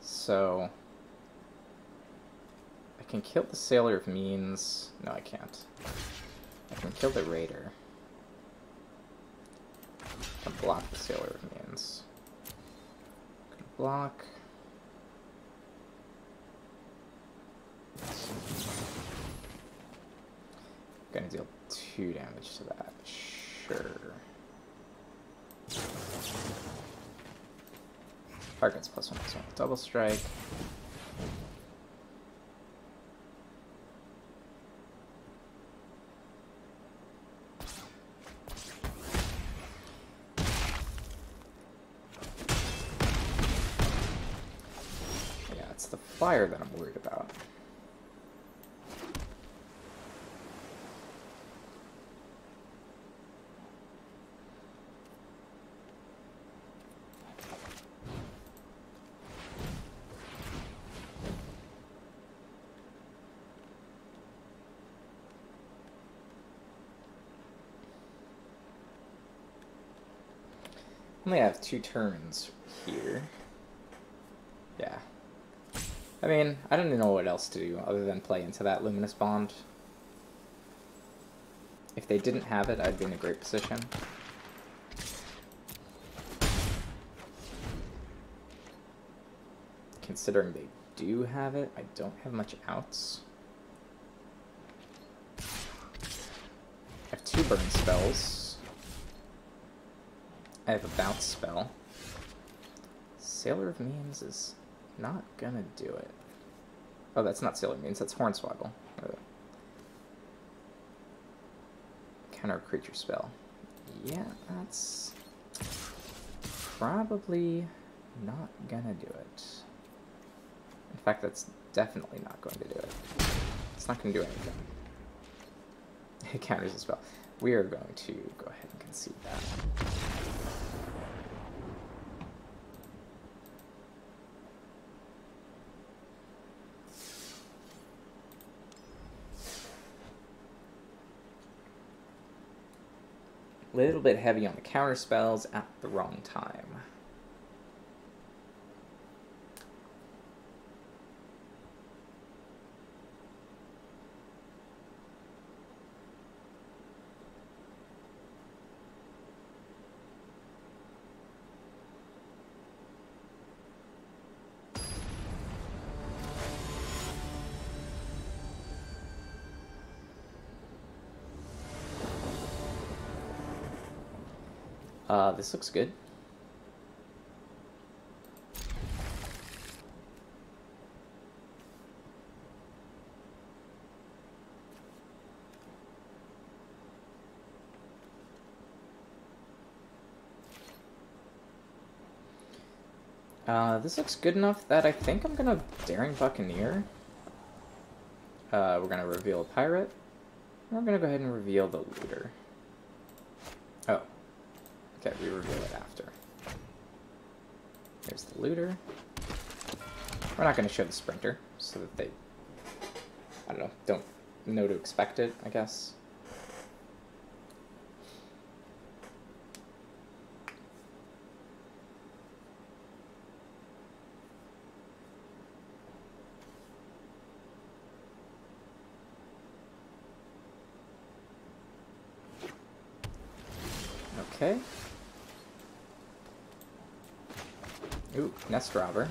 So I can kill the Sailor of Means. No, I can't. I can kill the Raider. I can block the Sailor of Means. I can block. Gonna deal 2 damage to that. Sure. Target's +1/+1 double strike. Yeah, it's the fire that I'm worried about. I only have 2 turns here. Yeah. I mean, I don't even know what else to do other than play into that Luminous Bond. If they didn't have it, I'd be in a great position. Considering they do have it, I don't have much outs. I have 2 burn spells. I have a bounce spell. Sailor of Means is not gonna do it. Oh, that's not Sailor of Means, that's Hornswoggle. Counter creature spell. Yeah, that's probably not gonna do it. In fact, that's definitely not going to do it. It's not going to do anything. It counters the spell. We are going to go ahead and concede that. Little bit heavy on the counter spells at the wrong time. This looks good. This looks good enough that I think I'm gonna Daring Buccaneer. We're gonna reveal a pirate. And we're gonna go ahead and reveal the looter. Oh. Okay, we reveal it after. Here's the looter. We're not gonna show the sprinter, so that they, I don't know, don't know to expect it, I guess. Okay. Ooh, Nest Robber.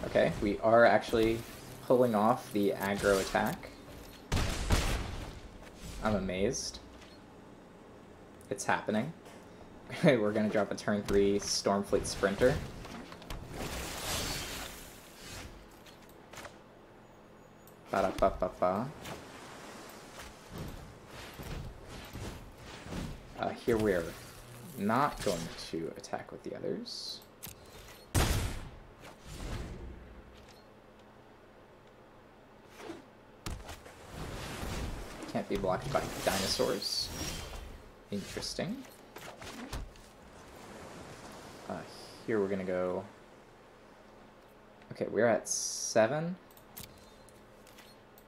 Okay, we are actually pulling off the aggro attack. I'm amazed. It's happening. We're gonna drop a turn 3 Stormfleet Sprinter. Ba-da-ba-ba-ba. Here we're not going to attack with the others. Can't be blocked by dinosaurs. Interesting. Here we're gonna go... Okay, we're at 7.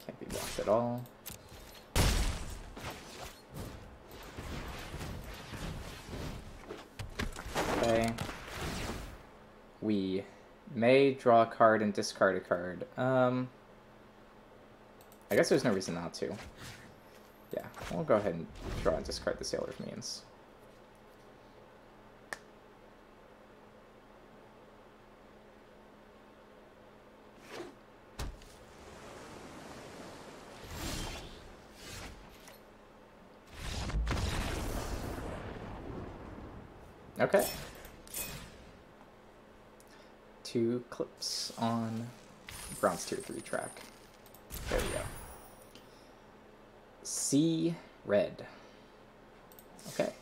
Can't be blocked at all. Okay. We may draw a card and discard a card. I guess there's no reason not to. Yeah, we'll go ahead and draw and discard the Sailor of Means. Okay. 2 clips on Bronze Tier 3 track. There we go. C red. Okay.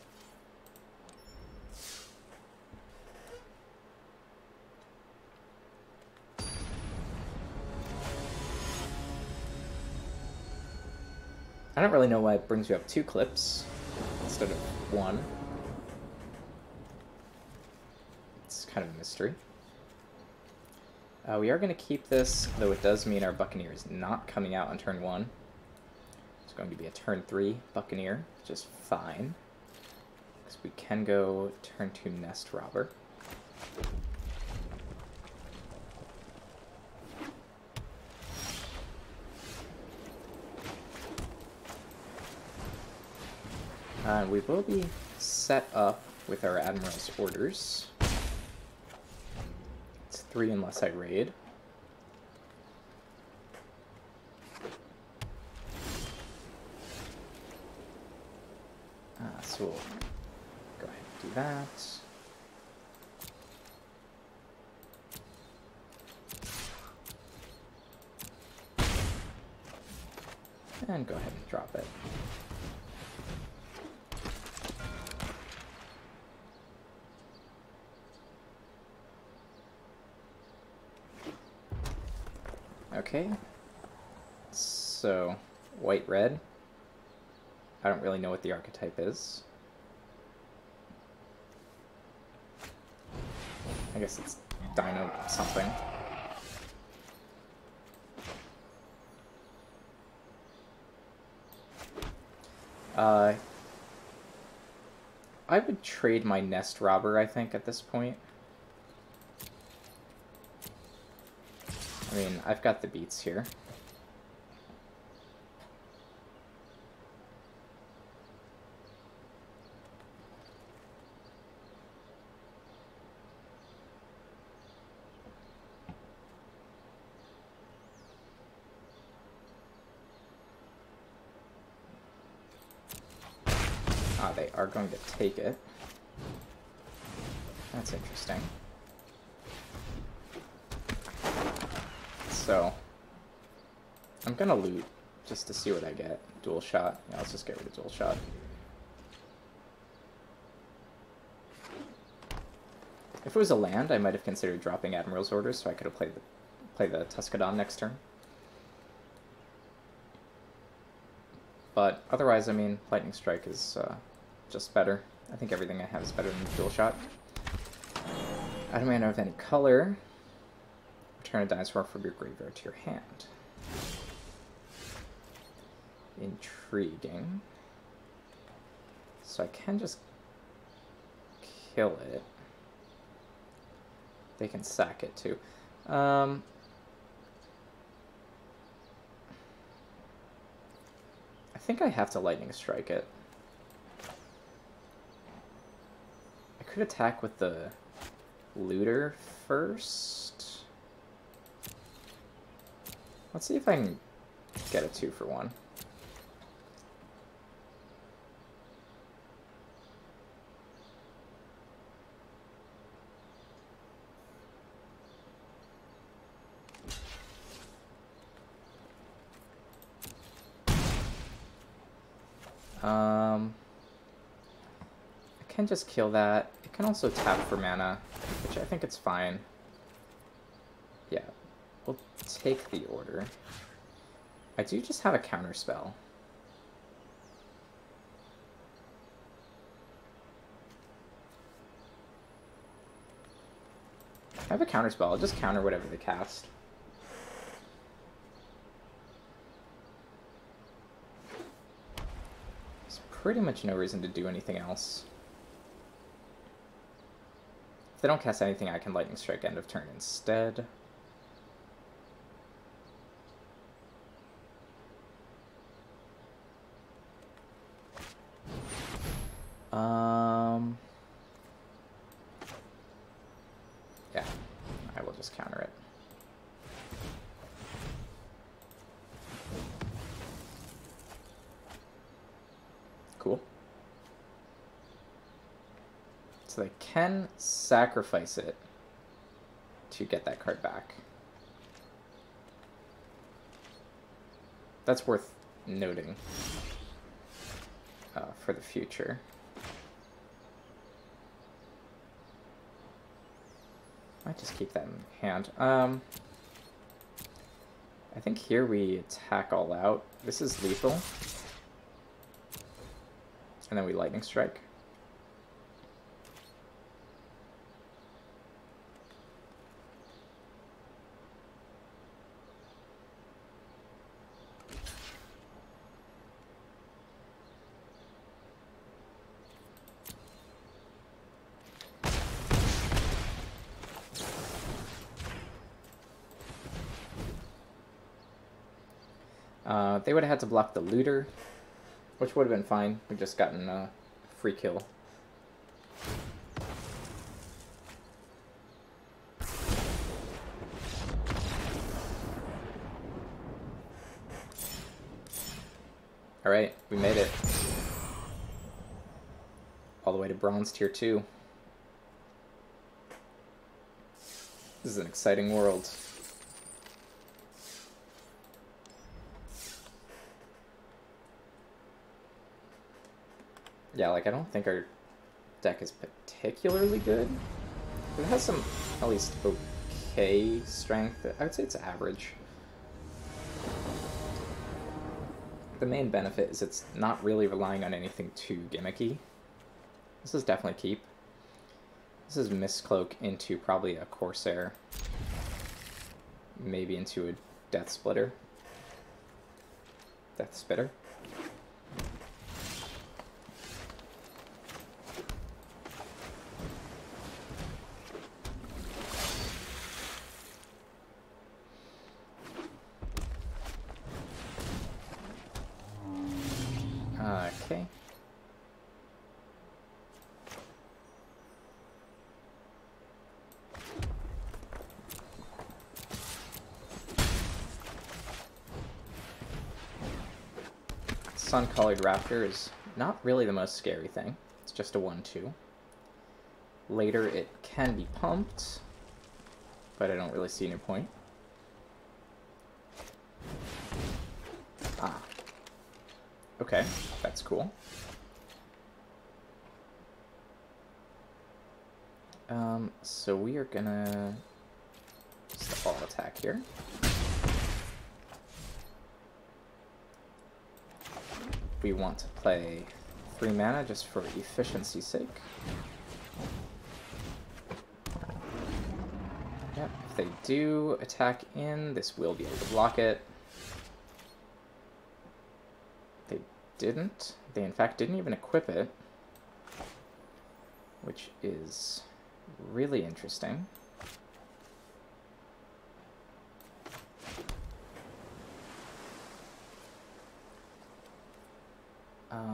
I don't really know why it brings you up 2 clips instead of 1. It's kind of a mystery. We are going to keep this, though it does mean our Buccaneer is not coming out on turn 1. It's going to be a turn 3 Buccaneer, which is fine. Because we can go turn 2 Nest Robber. We will be set up with our Admiral's Orders. It's 3 unless I raid. So we'll go ahead and do that. And go ahead and drop it. Okay. So, white-red. I don't really know what the archetype is. I guess it's Dino something. I would trade my Nest Robber, I think, at this point. I mean, I've got the beats here. Ah, they are going to take it. That's interesting. So, I'm gonna loot just to see what I get. Dual shot. Yeah, let's just get rid of dual shot. If it was a land, I might have considered dropping Admiral's Orders so I could have played the Tuscadon next turn. But otherwise, I mean, Lightning Strike is just better. I think everything I have is better than dual shot. Item mana of any color. Return a dinosaur from your graveyard to your hand. Intriguing. So I can just kill it. They can sack it too. I think I have to Lightning Strike it. I could attack with the Looter first. Let's see if I can get a 2-for-1. I can just kill that. It can also tap for mana, which I think it's fine. Yeah, we'll take the order. I do just have a counter spell. I have a counter spell. I'll just counter whatever they cast. There's pretty much no reason to do anything else. If they don't cast anything, I can Lightning Strike end of turn instead. Yeah, I will just counter it. Cool. So they can sacrifice it to get that card back. That's worth noting for the future. Might just keep that in hand. I think here we attack all out. This is lethal. And then we Lightning Strike. They would have had to block the Looter, which would have been fine. We've just gotten a free kill. Alright, we made it. All the way to Bronze Tier 2. This is an exciting world. Yeah, like, I don't think our deck is particularly good. It has some, at least, okay strength. I would say it's average. The main benefit is it's not really relying on anything too gimmicky. This is definitely keep. This is Mistcloak into probably a Corsair. Maybe into a Death Splitter. Death Spitter. Okay. Sun-Colored Raptor is not really the most scary thing. It's just a 1/2. Later it can be pumped, but I don't really see any point. Ah. Okay, that's cool. So we are gonna just the all attack here. We want to play 3 mana just for efficiency's sake. Yep, if they do attack in, this will be able to block it. They didn't. They in fact didn't even equip it, which is really interesting.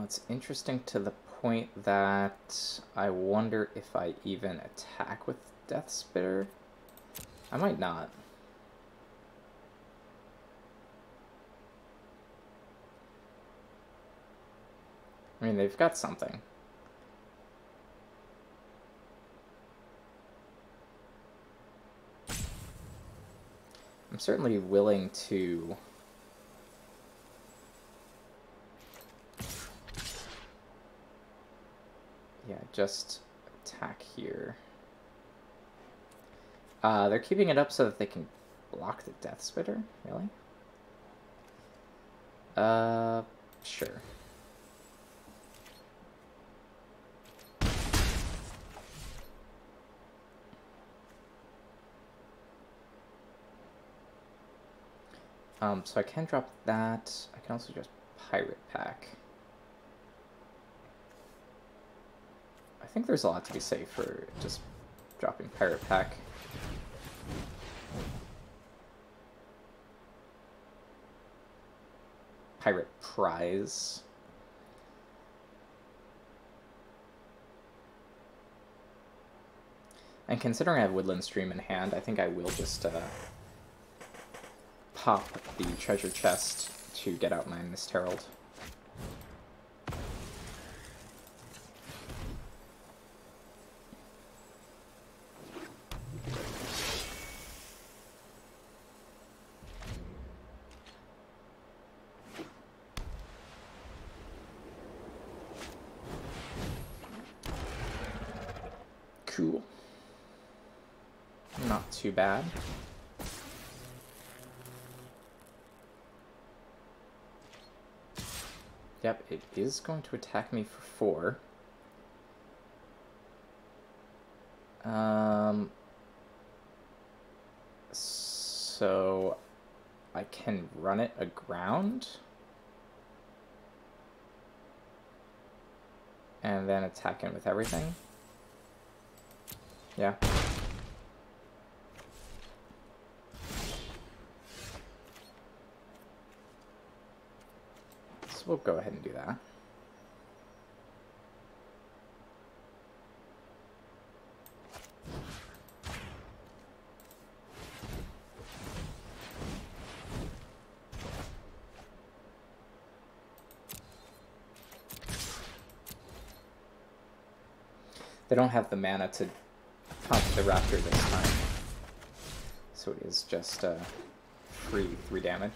It's interesting to the point that I wonder if I even attack with Death Spitter. I might not. I mean, they've got something. I'm certainly willing to just attack here. They're keeping it up so that they can block the Death Spitter? Really? Sure. So I can drop that. I can also just Pirate Pack. I think there's a lot to be said for just dropping Pirate Pack. Pirate Prize. And considering I have Woodland Stream in hand, I think I will just pop the treasure chest to get out my Mist Herald. Cool. Not too bad. Yep, it is going to attack me for 4. So I can run it aground and then attack him with everything. Yeah. So we'll go ahead and do that. They don't have the mana to pump the Raptor this time, so it is just free 3 damage.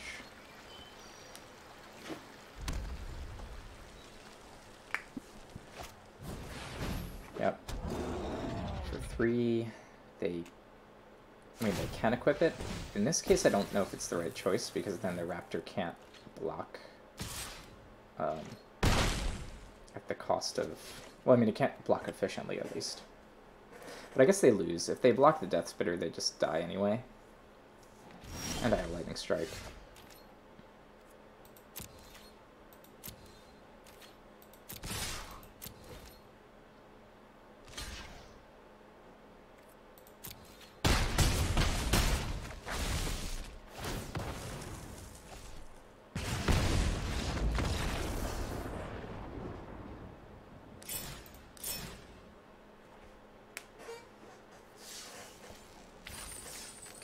3, they can equip it. In this case, I don't know if it's the right choice, because then the raptor can't block at the cost of... Well, I mean, it can't block efficiently, at least. But I guess they lose. If they block the Death Spitter, they just die anyway. And I have Lightning Strike.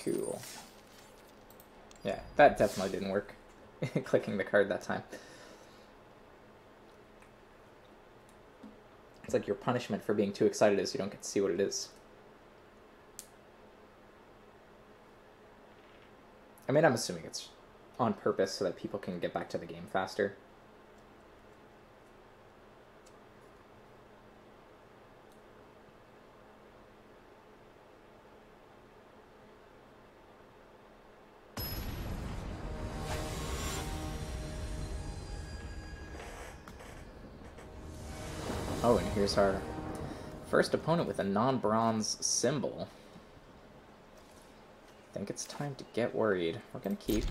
Cool. Yeah, that definitely didn't work. Clicking the card that time. It's like your punishment for being too excited is you don't get to see what it is. I mean, I'm assuming it's on purpose so that people can get back to the game faster. Oh, and here's our first opponent with a non-bronze symbol. I think it's time to get worried. We're gonna keep.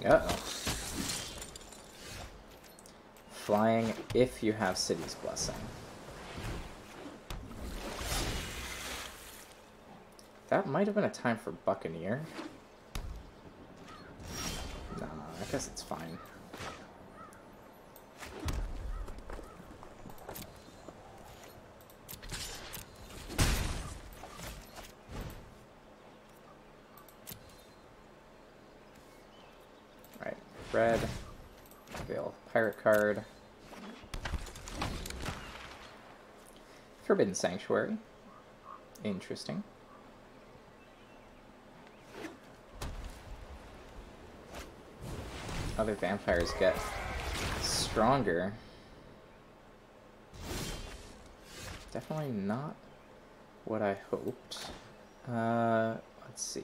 Uh-oh. Flying if you have City's Blessing. That might have been a time for Buccaneer. Nah, I guess it's fine. Alright, red. Veil Pirate card. Forbidden Sanctuary. Interesting. Other vampires get stronger. Definitely not what I hoped. Let's see.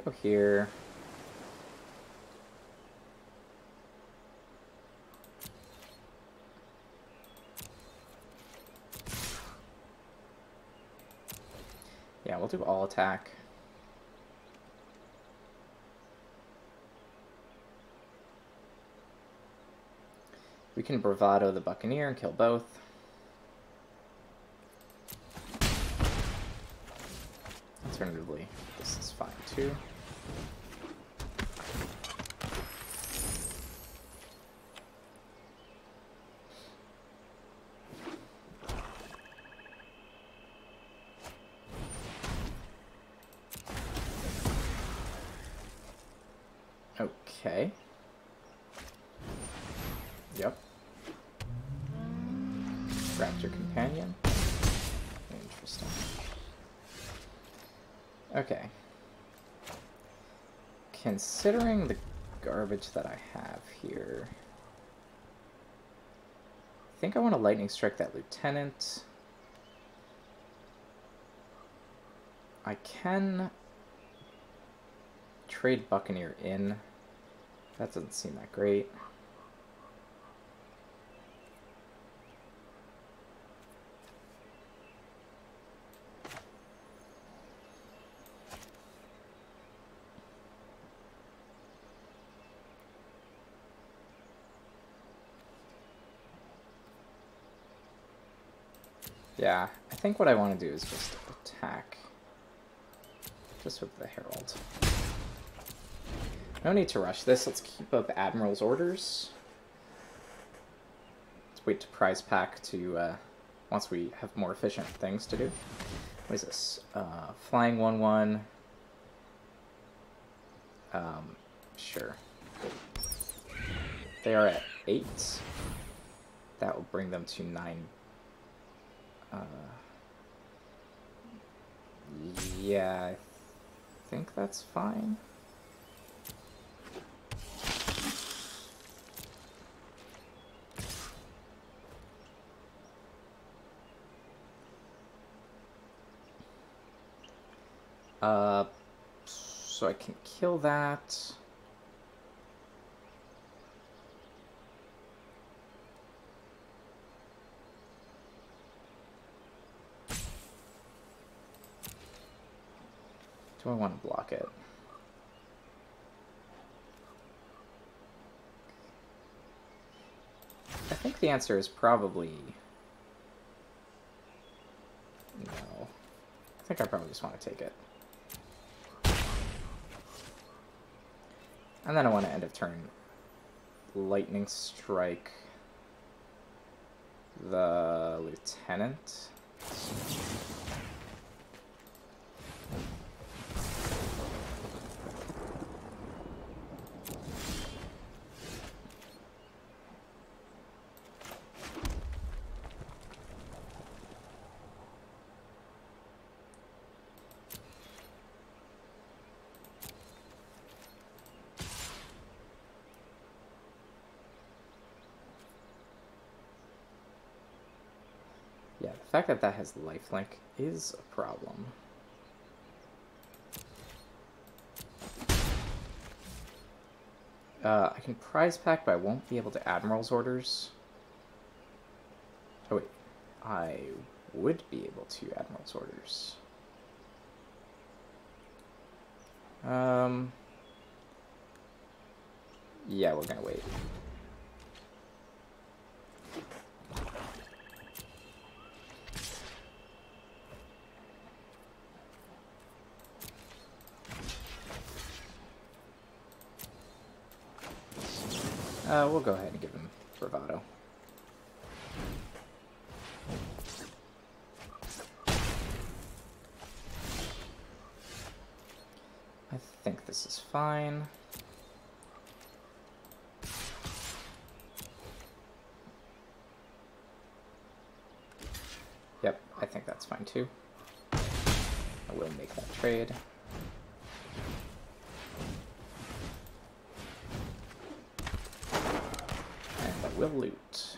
Go here. Yeah, we'll do all attack. We can Bravado the Buccaneer and kill both. Alternatively, this is fine too. Okay. Yep. Raptor Companion. Interesting. Okay. Considering the garbage that I have here, I think I want to Lightning Strike that Lieutenant. I can trade Buccaneer in. That doesn't seem that great. Yeah, I think what I want to do is just attack. Just with the Herald. No need to rush this. Let's keep up Admiral's orders. Let's wait to prize pack to, once we have more efficient things to do. What is this? Flying 1/1. Sure. They are at 8. That will bring them to 9. Yeah, I think that's fine. So I can kill that. Do I want to block it? I think the answer is probably no. I think I probably just want to take it. And then I want to end of turn lightning strike the lieutenant. Yeah, the fact that that has lifelink is a problem. I can prize pack, but I won't be able to Admiral's Orders. Oh wait, I would be able to Admiral's Orders. Yeah, we're gonna wait. We'll go ahead and give him bravado. I think this is fine. Yep, I think that's fine too. I will make that trade. And I will loot.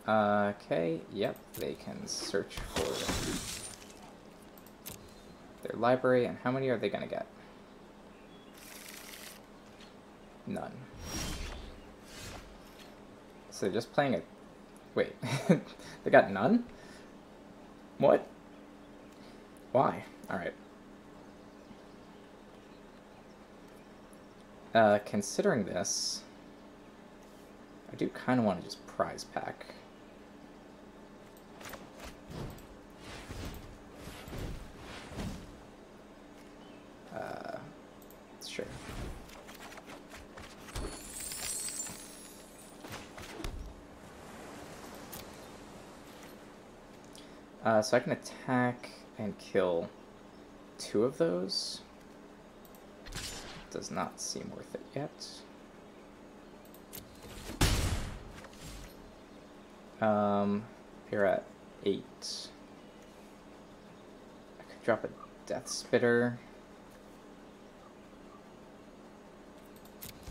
Okay, yep, they can search for their library, and how many are they gonna get? None. So they're just playing it. Wait, they got none? What? Why? Alright. Considering this, I do kind of want to just prize pack. Sure. So I can attack and kill 2 of those. Does not seem worth it yet. You're at 8. I could drop a Death Spitter.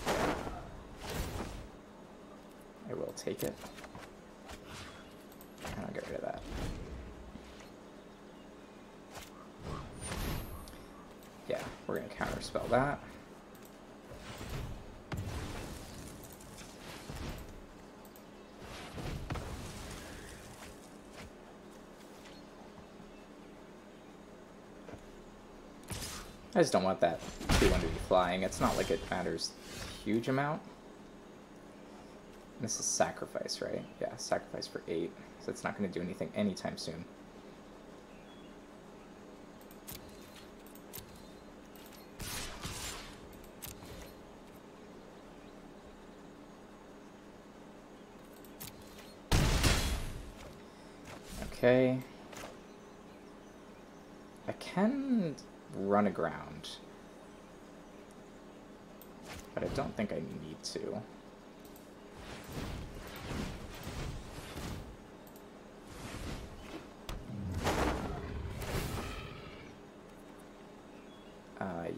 I will take it. And I'll get rid of that. Yeah, we're going to counterspell that. I just don't want that 200 flying. It's not like it matters a huge amount. This is sacrifice, right? Yeah, sacrifice for 8. So it's not going to do anything anytime soon. Okay. I can run aground, but I don't think I need to.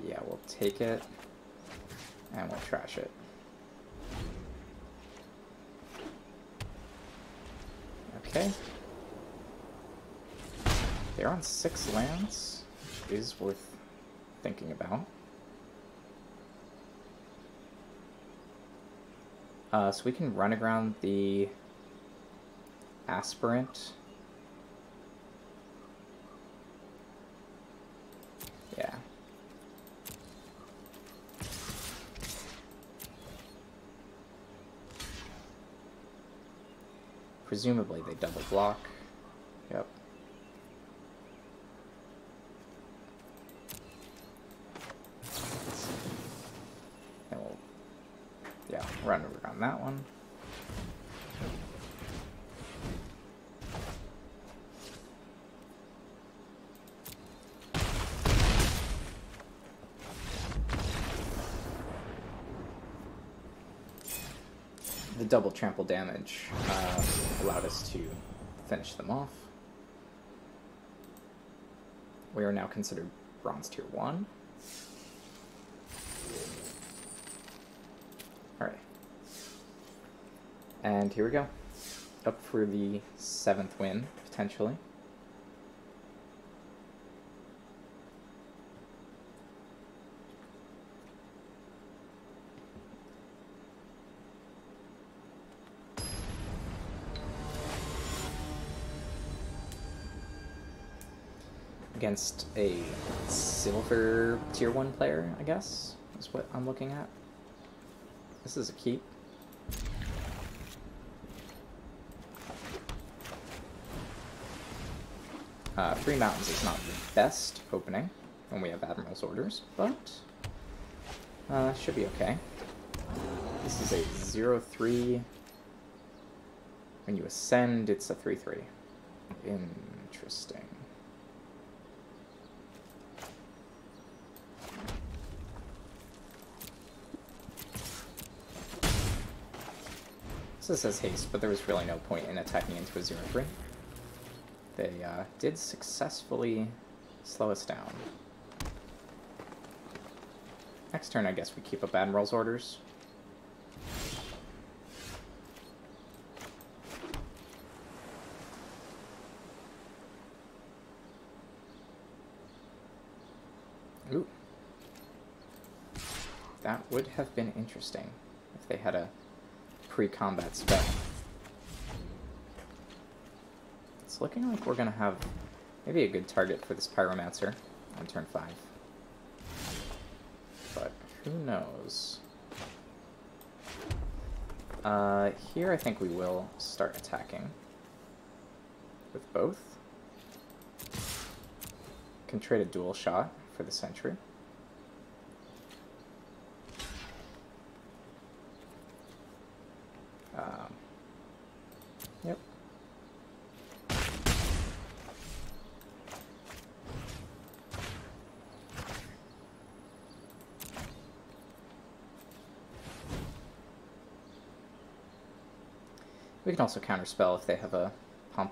Yeah, we'll take it, and we'll trash it. Okay. They're on 6 lands, which is worth thinking about. So we can run around the aspirant. Yeah. Presumably they double block. Yep. And we'll, yeah, run around that one. The double trample damage allowed us to finish them off. We are now considered bronze tier 1. Alright. And here we go. Up for the 7th win, potentially. Against a silver tier 1 player, I guess, is what I'm looking at. This is a keep. Three Mountains is not the best opening when we have Admiral's Orders, but should be okay. This is a 0-3. When you ascend, it's a 3-3. Interesting. So this says haste, but there was really no point in attacking into a 0-3. They did successfully slow us down. Next turn, I guess we keep up Admiral's Orders. Ooh. That would have been interesting if they had a pre-combat spell. It's looking like we're going to have maybe a good target for this Pyromancer on turn 5. But who knows? Here I think we will start attacking with both. Can trade a dual shot for the Sentry. Yep. We can also counterspell if they have a pump.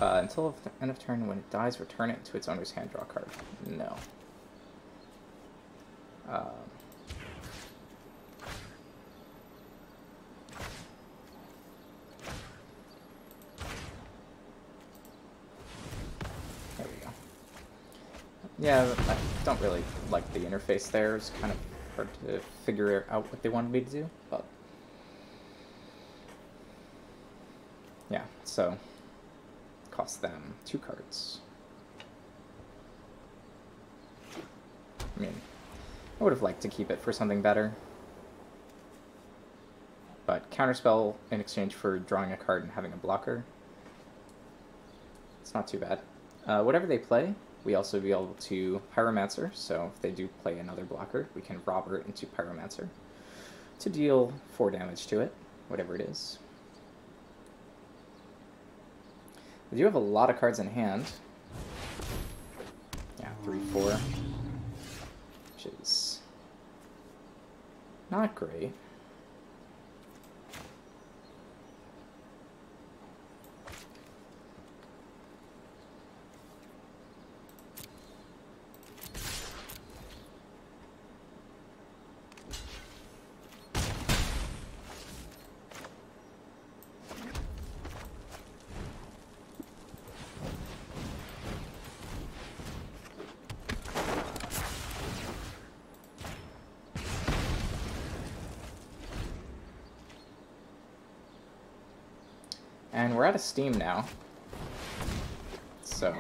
Until the end of turn, when it dies, return it to its owner's hand, draw a card. No. There we go. Yeah, I don't really like the interface there. It's kind of hard to figure out what they wanted me to do, but yeah, so cost them 2 cards. I mean, I would have liked to keep it for something better, but counterspell in exchange for drawing a card and having a blocker, it's not too bad. Whatever they play, we also be able to Pyromancer, so if they do play another blocker, we can robber it into Pyromancer to deal 4 damage to it, whatever it is. We do have a lot of cards in hand. Yeah, 3-4, which is not great. And we're out of steam now. So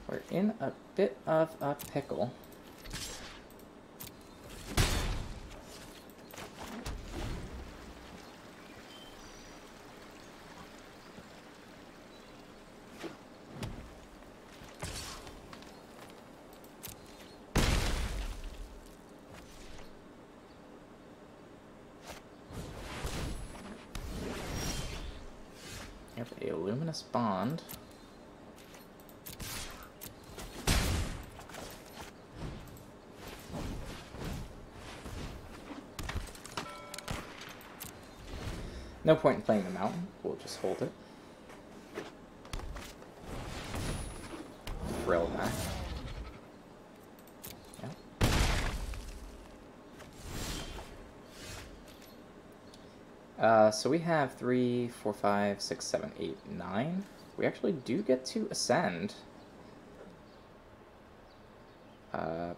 we're in a bit of a pickle. We have a luminous bond. No point in playing the mountain. We'll just hold it. Frill back. Yep. So we have 3, 4, 5, 6, 7, 8, 9. We actually do get to ascend. So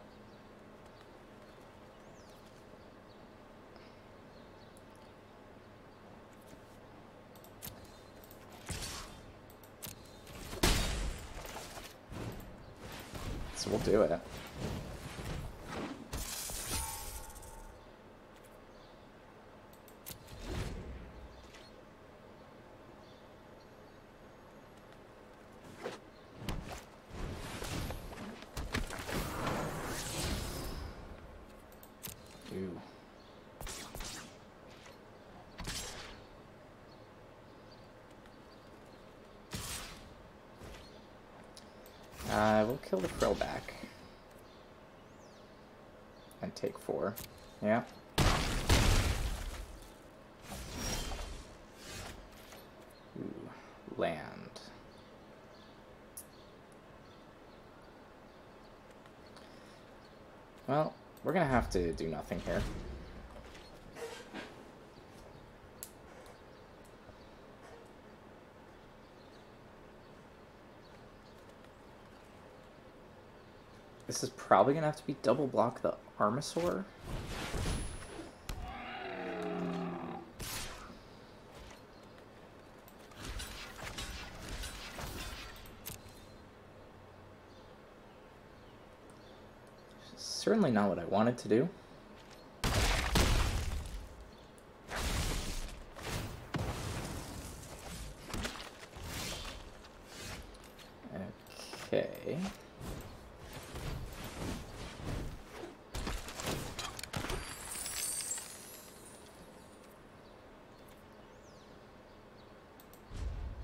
we'll do it. Ooh. We'll kill the frill back. And take 4. Yeah. Ooh, land. Well, we're gonna have to do nothing here. This is probably gonna have to be double block the Armasaur. Certainly not what I wanted to do. Okay.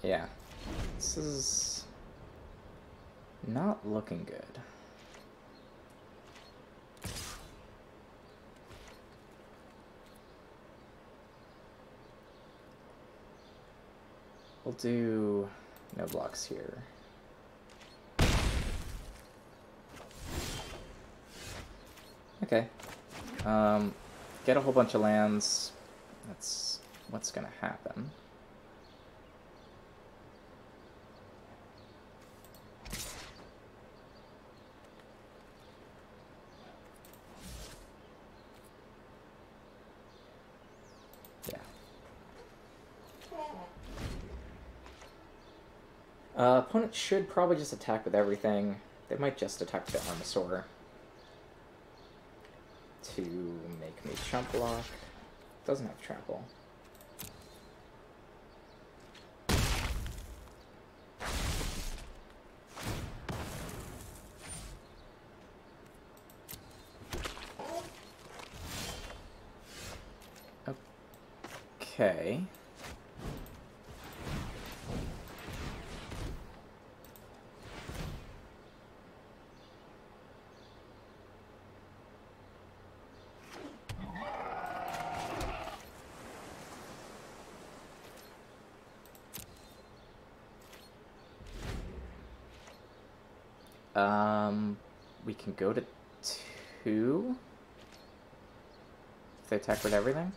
Yeah, this is not looking good. We'll do no blocks here. Okay. Get a whole bunch of lands. That's what's gonna happen. Opponent should probably just attack with everything. They might just attack the Armasaur to make me chump block. Doesn't have trample. Okay. We can go to 2 if they attack with everything.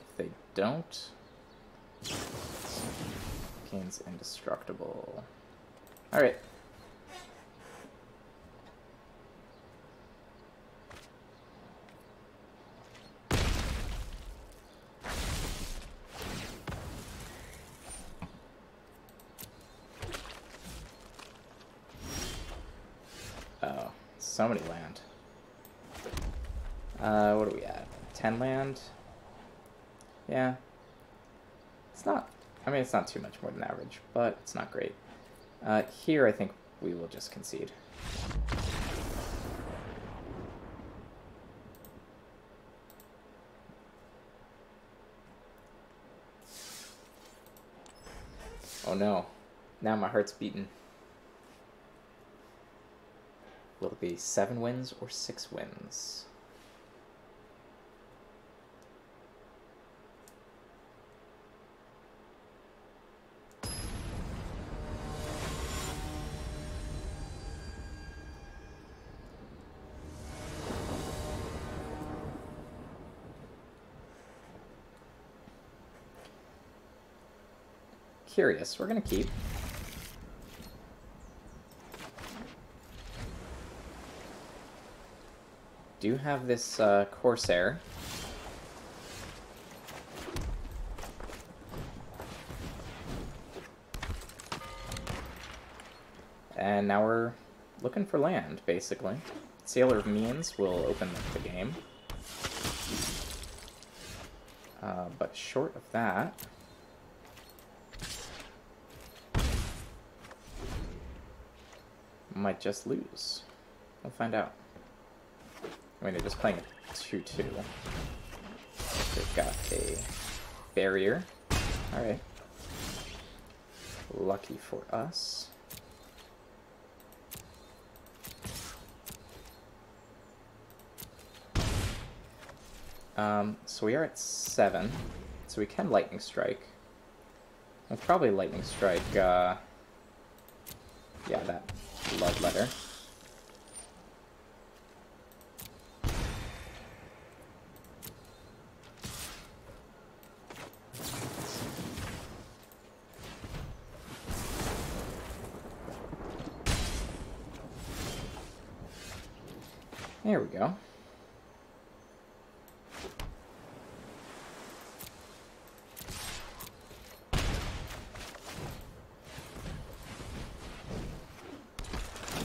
If they don't, gains indestructible. All right. Oh, so many land. What are we at? 10 land? Yeah. It's not... I mean, it's not too much more than average, but it's not great. Here, I think we will just concede. Oh no. Now my heart's beating. Will it be 7 wins or 6 wins? Curious. We're gonna keep. Do have this Corsair. And now we're looking for land, basically. Sailor of Means will open up the game. But short of that... might just lose. We'll find out. I mean, they're just playing a 2-2. They've got a barrier. Alright. Lucky for us. So we are at 7. So we can Lightning Strike. We'll probably Lightning Strike, yeah, that Blood Letter. There we go.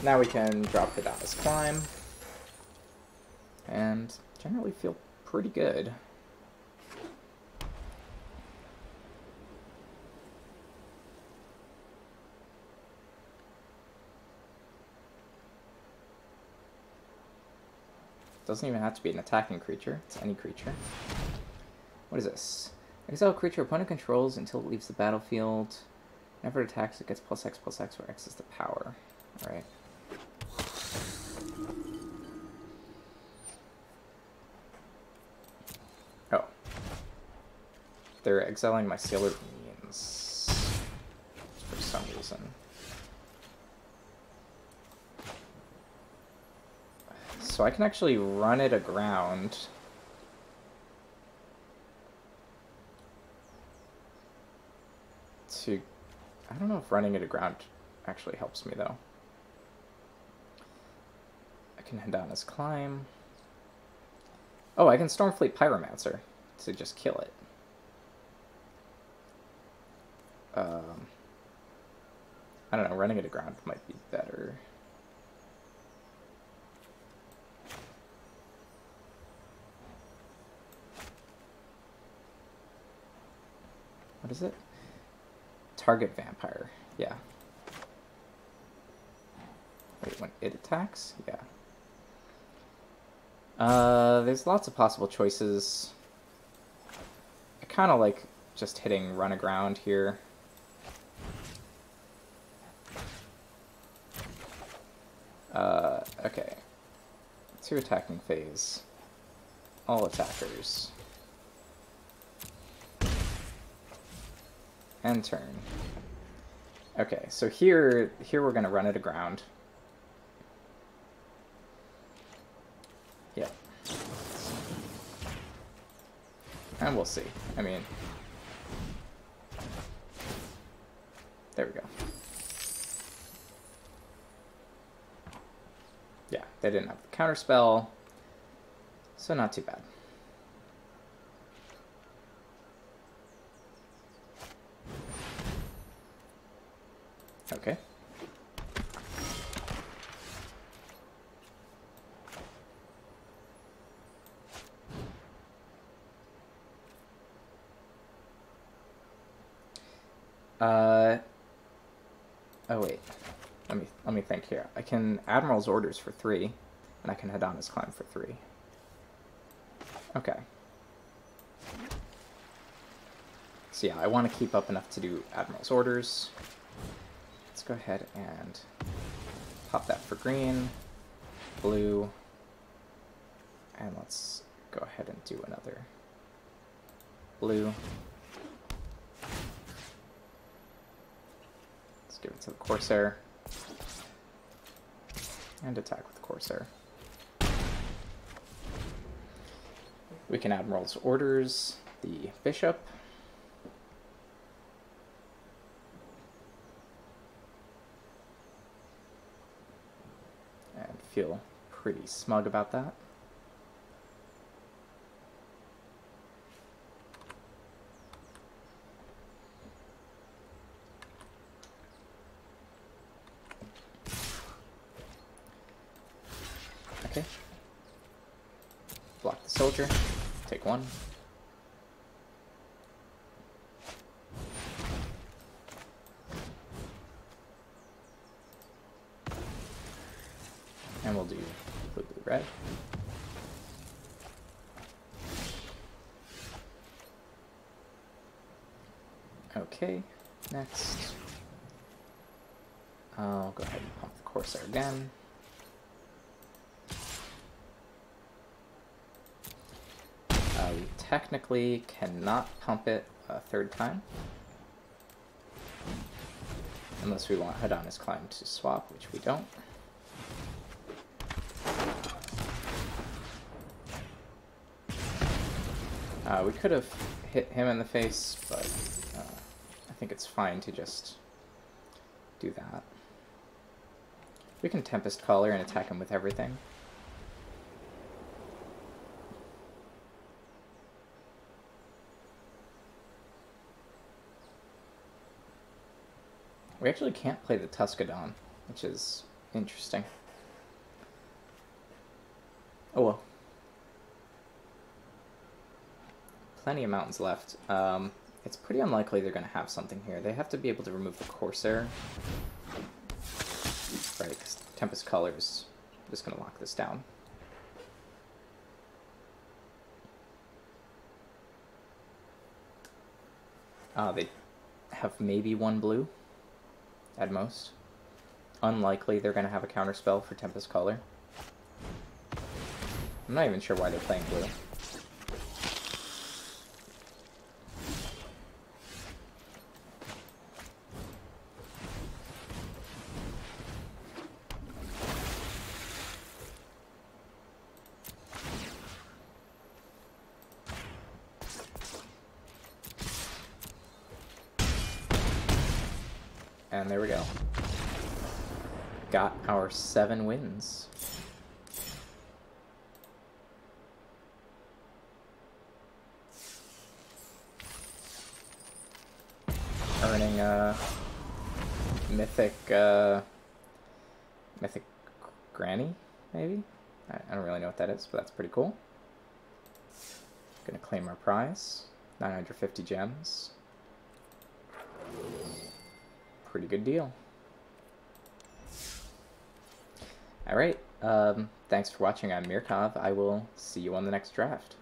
Now we can drop Hidana's Climb, and generally feel pretty good. Doesn't even have to be an attacking creature, it's any creature. What is this? Exile a creature opponent controls until it leaves the battlefield. Whenever it attacks, it gets +X/+X, where X is the power. Alright. Oh. They're exiling my Sailor of Means for some reason. So I can actually run it aground. I don't know if running it aground actually helps me though. I can Hidana's Climb. Oh, I can Stormfleet Pyromancer to just kill it. I don't know, running it aground might be better. What is it? Target vampire. Yeah. Wait, when it attacks? Yeah. There's lots of possible choices. I kind of like just hitting run aground here. Okay. 2 attacking phase. All attackers. End turn. Okay, so here we're gonna run it aground. Yep. And we'll see. I mean, there we go. Yeah, they didn't have the counterspell, so not too bad. Okay. Oh wait, let me think here. I can Admiral's Orders for 3, and I can Hadana's Climb for 3. Okay. So yeah, I want to keep up enough to do Admiral's Orders. Let's go ahead and pop that for green, blue, and let's go ahead and do another blue. Let's give it to the Corsair. And attack with the Corsair. We can Admiral's Orders the Bishop. And feel pretty smug about that. Okay. Block the soldier. Take 1. And we'll do blue, blue, red. Okay, next. I'll go ahead and pump the Corsair again. We technically cannot pump it a 3rd time. Unless we want Hadana's Climb to swap, which we don't. We could have hit him in the face, but I think it's fine to just do that. We can Tempest Caller and attack him with everything. We actually can't play the Tuscadon, which is interesting. Oh well. Plenty of mountains left. It's pretty unlikely they're going to have something here. They have to be able to remove the Corsair. Right, because Tempest Color is just going to lock this down. They have maybe 1 blue, at most. Unlikely they're going to have a counterspell for Tempest Color. I'm not even sure why they're playing blue. And there we go. Got our 7 wins. Earning a mythic granny, maybe? I don't really know what that is, but that's pretty cool. Gonna claim our prize. 950 gems. Pretty good deal. Alright, thanks for watching. I'm Mirkov. I will see you on the next draft.